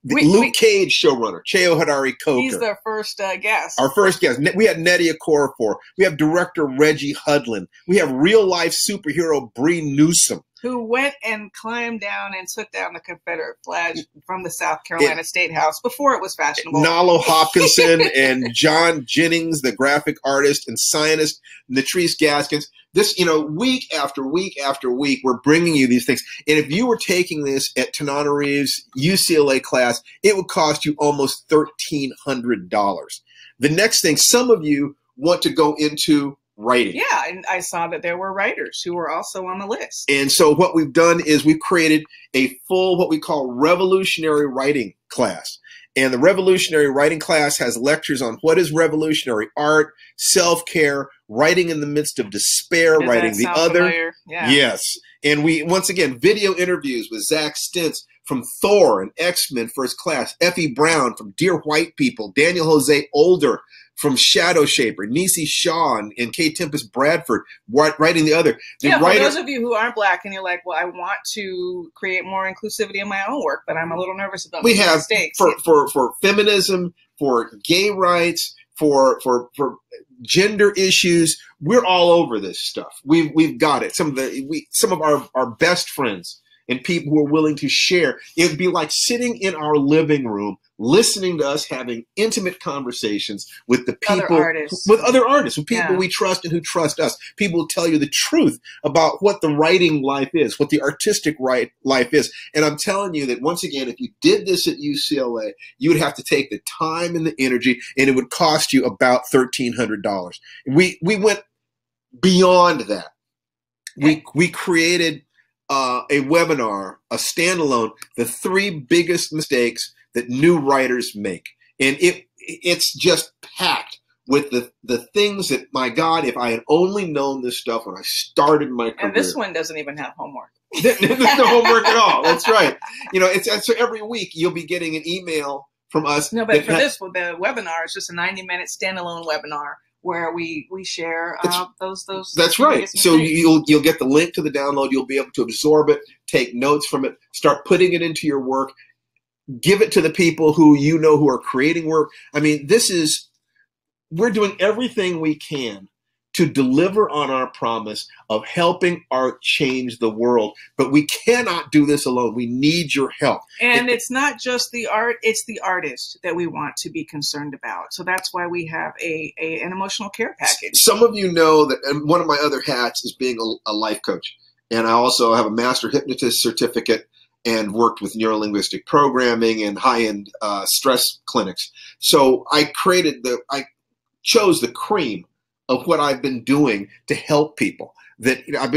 Luke Cage showrunner, Cheo Hadari Coker. He's the first guest. Our first guest. We had Nnedi Okorafor. We have director Reggie Hudlin. We have real life superhero Bree Newsom, who went and climbed down and took down the Confederate flag from the South Carolina State House before it was fashionable. Nalo Hopkinson and John Jennings, the graphic artist and scientist, Natrice Gaskins. This, week after week after week, we're bringing you these things. And if you were taking this at Tananarive's UCLA class, it would cost you almost $1,300. The next thing, some of you want to go into writing. Yeah, and I saw that there were writers who were also on the list. And so what we've done is we've created a full, what we call revolutionary writing class. And the revolutionary writing class has lectures on what is revolutionary art, self-care, writing in the midst of despair, writing the other. Yeah. Yes. And we, once again, video interviews with Zach Stintz from Thor and X-Men First Class, Effie Brown from Dear White People, Daniel Jose Older from Shadow Shaper, Nisi Shaw and Kay Tempest Bradford writing the other. For those of you who aren't Black and you're like, well, I want to create more inclusivity in my own work, but I'm a little nervous about making mistakes. For feminism, for gay rights, for gender issues, we're all over this stuff. We've got it. Some of our best friends and people who are willing to share. It would be like sitting in our living room, listening to us having intimate conversations with the people, with other artists, with people we trust and who trust us. People who tell you the truth about what the writing life is, what the artistic life is. And I'm telling you that once again, if you did this at UCLA, you would have to take the time and the energy, and it would cost you about $1,300. We went beyond that. We created a webinar, a standalone, the 3 biggest mistakes that new writers make. And it's just packed with the things that, my God, if I had only known this stuff when I started my career. And this one doesn't even have homework. There's no homework at all. That's right. So every week you'll be getting an email from us. No, but the webinar is just a 90-minute standalone webinar where we share those. That's right. So you'll get the link to the download. You'll be able to absorb it, take notes from it, start putting it into your work, give it to the people who who are creating work. I mean, we're doing everything we can to deliver on our promise of helping art change the world. But we cannot do this alone. We need your help. And it's not just the art, it's the artist that we want to be concerned about. So that's why we have an emotional care package. Some of you know that, and one of my other hats is being a life coach. And I also have a master hypnotist certificate. and worked with neurolinguistic programming and high-end stress clinics. So I chose the cream of what I've been doing to help people. That I've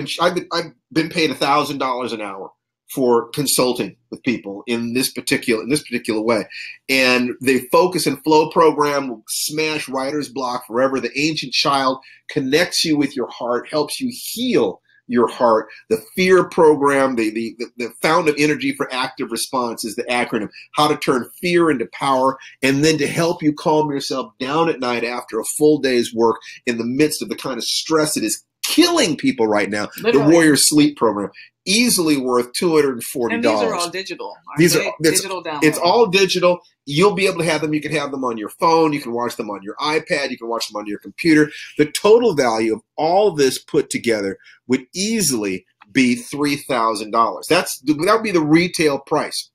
been paid $1,000 an hour for consulting with people in this particular way, and the Focus and Flow program will smash writer's block forever. The Ancient Child connects you with your heart, helps you heal your heart. The Fear program, the Fountain of Energy for Active Response is the acronym. How to turn fear into power, and then to help you calm yourself down at night after a full day's work in the midst of the kind of stress that is killing people right now. Literally. The Warrior Sleep program, easily worth $240. And these are all digital. Digital downloads. It's all digital. You'll be able to have them. You can have them on your phone. You can watch them on your iPad. You can watch them on your computer. The total value of all this put together would easily be $3,000. That would be the retail price.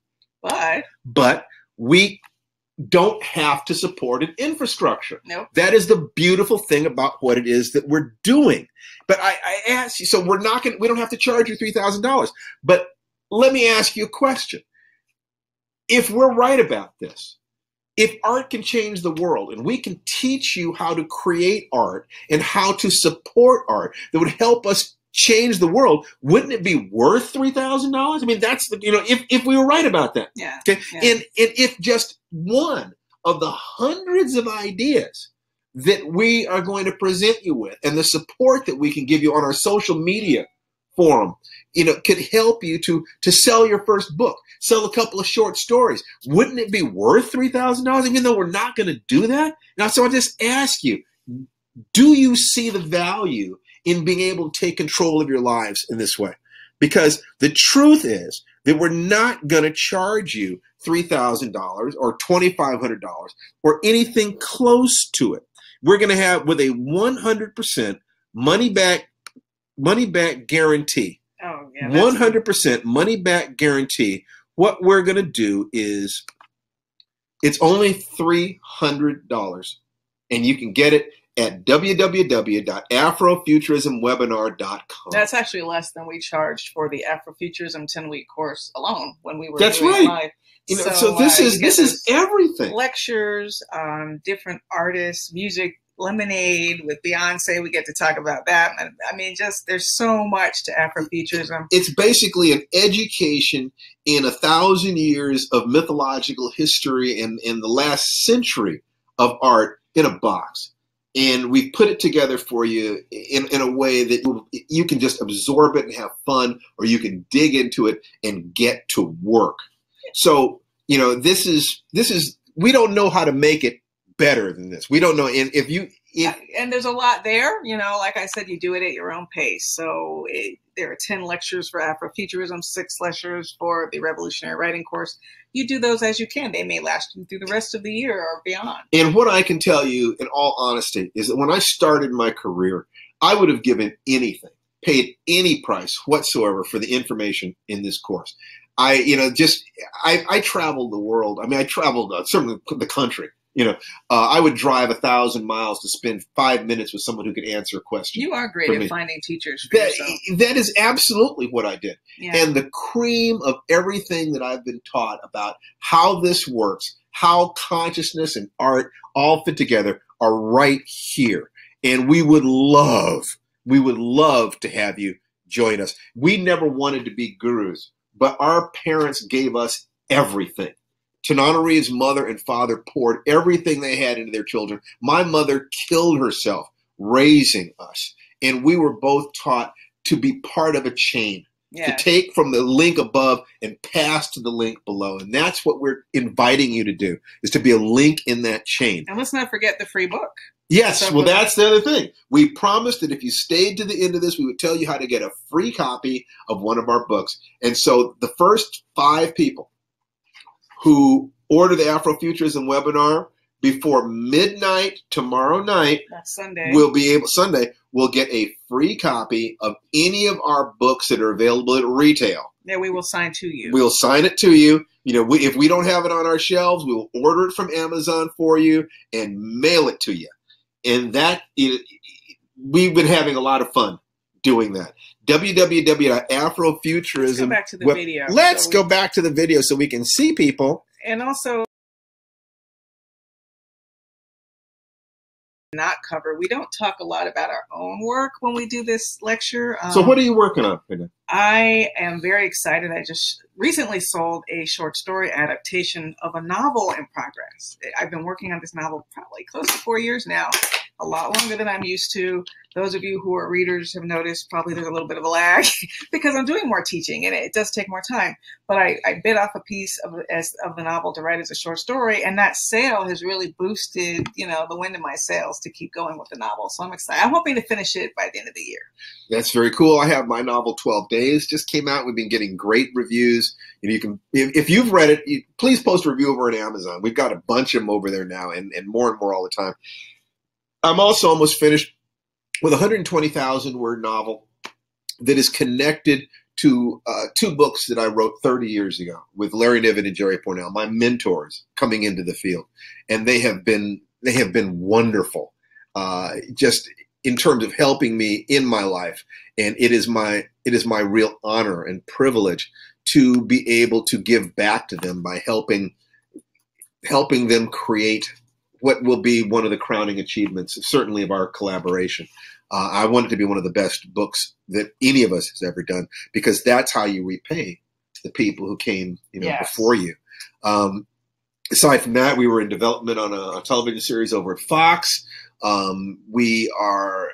But we don't have to support an infrastructure. Nope. That is the beautiful thing about what it is that we're doing. But I ask you, so we don't have to charge you $3,000. But let me ask you a question. If we're right about this, if art can change the world and we can teach you how to create art and how to support art that would help us change the world, wouldn't it be worth $3,000? I mean, that's if we were right about that. Yeah. Okay. Yeah. And if just one of the hundreds of ideas that we are going to present you with and the support that we can give you on our social media forum, could help you to sell your first book, sell a couple of short stories, wouldn't it be worth $3,000? Even though we're not going to do that? Now, so I just ask you, do you see the value in being able to take control of your lives in this way? Because the truth is that we're not going to charge you $3,000 or $2,500 or anything close to it. We're going to have with a 100% money back guarantee. Oh, yeah. 100% money back guarantee. What we're going to do is it's only $300, and you can get it at www.afrofuturismwebinar.com. That's actually less than we charged for the Afrofuturism 10-week course alone when we were That's doing right. live. So this is everything. Lectures, different artists, music, Lemonade with Beyonce. We get to talk about that. I mean, just there's so much to Afrofuturism. It's basically an education in 1,000 years of mythological history and in the last century of art in a box. And we put it together for you in a way that you can just absorb it and have fun, or you can dig into it and get to work. So, this is we don't know how to make it better than this. We don't know. And and there's a lot there, like I said, you do it at your own pace. So there are 10 lectures for Afrofuturism, 6 lectures for the Revolutionary Writing course. You do those as you can. They may last you through the rest of the year or beyond. And what I can tell you in all honesty is that when I started my career, I would have given anything, paid any price whatsoever for the information in this course. I traveled the world. I mean, I traveled certainly the country. I would drive 1,000 miles to spend 5 minutes with someone who could answer a question. You are great at finding teachers for yourself. That is absolutely what I did. Yeah. And the cream of everything that I've been taught about how this works, how consciousness and art all fit together are right here. And we would love to have you join us. We never wanted to be gurus, but our parents gave us everything. Tanana Reeves' mother and father poured everything they had into their children. My mother killed herself raising us. And we were both taught to be part of a chain, to take from the link above and pass to the link below. And that's what we're inviting you to do, is to be a link in that chain. And let's not forget the free book. Yes, well, that's the other thing. We promised that if you stayed to the end of this, we would tell you how to get a free copy of one of our books. And so the first 5 people who order the Afrofuturism webinar before midnight tomorrow night, that's Sunday, will get a free copy of any of our books that are available at retail. Yeah, we will sign to you. We'll sign it to you. If we don't have it on our shelves, we will order it from Amazon for you and mail it to you. And we've been having a lot of fun doing that. www.afrofuturism. Let's go back to the video. Let's go back to the video so we can see people. And also, not cover. We don't talk a lot about our own work when we do this lecture. So what are you working on? I am very excited. I just recently sold a short story adaptation of a novel in progress. I've been working on this novel probably close to 4 years now, a lot longer than I'm used to. Those of you who are readers have noticed probably there's a little bit of a lag because I'm doing more teaching and it does take more time. But I bit off a piece of the novel to write as a short story, and that sale has really boosted, you know, the wind in my sails to keep going with the novel. So I'm excited. I'm hoping to finish it by the end of the year. That's very cool. I have my novel 12 Days just came out. We've been getting great reviews. And you can, if you've read it, please post a review over on Amazon. We've got a bunch of them over there now, and more all the time. I'm also almost finished with a 120,000 word novel that is connected to 2 books that I wrote 30 years ago with Larry Niven and Jerry Pournelle, my mentors coming into the field, and they have been wonderful, just in terms of helping me in my life. And it is my real honor and privilege to be able to give back to them by helping them create what will be one of the crowning achievements, certainly, of our collaboration. I want it to be one of the best books that any of us has ever done, because that's how you repay the people who came, before you. Aside from that, we were in development on a television series over at Fox. We were.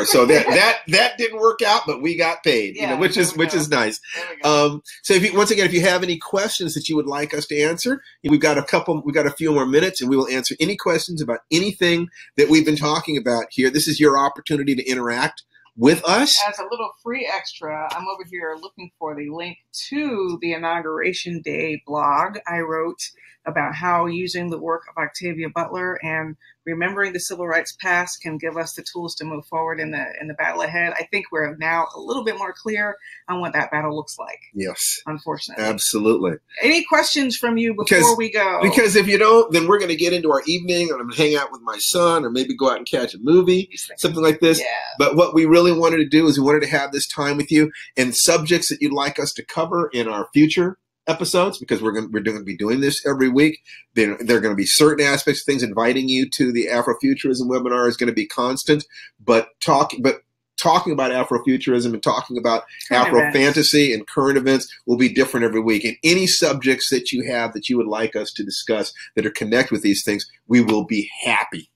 So that didn't work out, but we got paid, which is nice. So if you have any questions that you would like us to answer, we've got a few more minutes, and we will answer any questions about anything that we've been talking about here. This is your opportunity to interact with us. As a little free extra, I'm over here looking for the link to the Inauguration Day blog I wrote about how using the work of Octavia Butler and remembering the civil rights past can give us the tools to move forward in the battle ahead. I think we're now a little bit more clear on what that battle looks like. Yes. Unfortunately. Absolutely. Any questions from you before we go? Because if you don't, then we're going to get into our evening, and I'm going to hang out with my son, or maybe go out and catch a movie, something like this. Yeah. But what we really wanted to do is we wanted to have this time with you, and subjects that you'd like us to cover in our future episodes, because we're going to be doing this every week. There are going to be certain aspects of things. Inviting you to the Afrofuturism webinar is going to be constant, but talking about Afrofuturism and talking about Afrofantasy and current events will be different every week. And any subjects that you have that you would like us to discuss that are connected with these things, we will be happy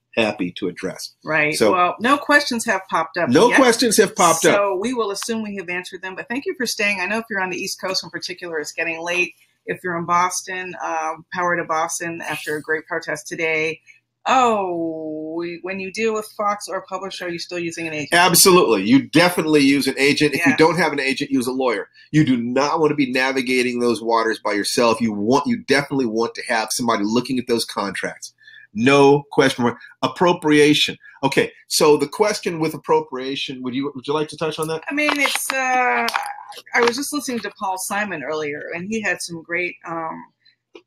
to address. Right. So, well, no questions have popped up. Questions have popped up. So we will assume we have answered them. But thank you for staying. I know if you're on the East Coast in particular, it's getting late. If you're in Boston, power to Boston after a great protest today. When you deal with Fox or a publisher, are you still using an agent? Absolutely. You definitely use an agent. If you don't have an agent, use a lawyer. You do not want to be navigating those waters by yourself. You definitely want to have somebody looking at those contracts. No question. Appropriation. Okay, so the question with appropriation, would you like to touch on that? I mean, it's I was just listening to Paul Simon earlier, and he had some great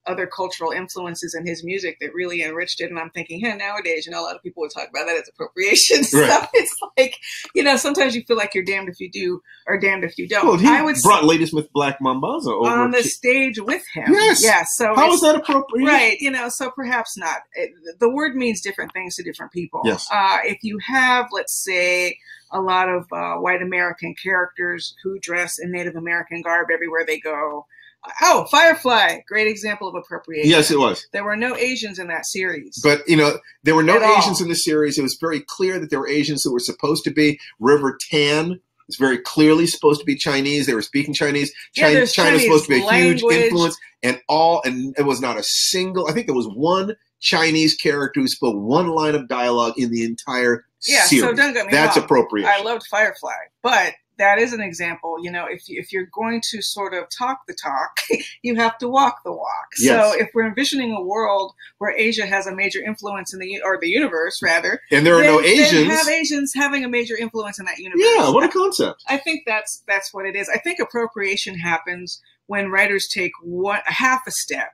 other cultural influences in his music that really enriched it. And I'm thinking, nowadays, a lot of people would talk about that as appropriation. Right. So it's like, sometimes you feel like you're damned if you do or damned if you don't. Well, he brought Ladysmith Black Mambazo over on the stage with him. Yes. Yeah. So how is that appropriate? Right. So perhaps not. The word means different things to different people. Yes. If you have, let's say, a lot of white American characters who dress in Native American garb everywhere they go. Firefly, great example of appropriation. Yes, it was. There were no Asians in that series. But, there were no Asians in the series. It was very clear that there were Asians that were supposed to be. River Tan is very clearly supposed to be Chinese. They were speaking Chinese. China was supposed to be a huge influence. And it was not a single, I think there was one Chinese character who spoke one line of dialogue in the entire series. So don't get me wrong. That's appropriation. I loved Firefly, but that is an example. If you're going to sort of talk the talk, you have to walk the walk. Yes. So if we're envisioning a world where Asia has a major influence in the universe, rather, and there are no Asians, then have Asians having a major influence in that universe. Yeah, what a concept! I think that's what it is. I think appropriation happens when writers take half a step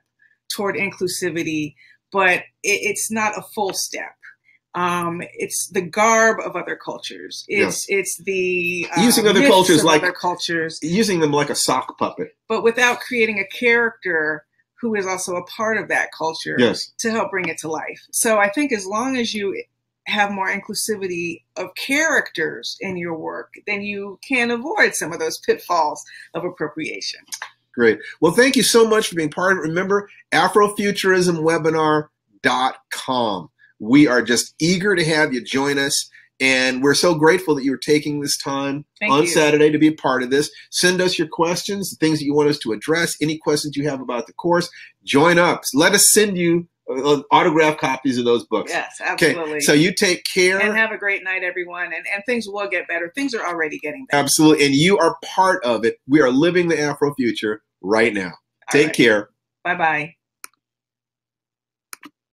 toward inclusivity, but it's not a full step. It's the garb of other cultures. It's the using other cultures like other cultures, using them like a sock puppet, but without creating a character who is also a part of that culture to help bring it to life. So I think as long as you have more inclusivity of characters in your work, then you can avoid some of those pitfalls of appropriation. Great. Well, thank you so much for being part of it. Remember, Afrofuturismwebinar.com. We are just eager to have you join us. And we're so grateful that you're taking this time on Saturday to be a part of this. Send us your questions, the things that you want us to address, any questions you have about the course. Join up. Let us send you autographed copies of those books. Yes, absolutely. Okay, so you take care. And have a great night, everyone. And things will get better. Things are already getting better. Absolutely. And you are part of it. We are living the Afro future right now. Take care. Bye-bye.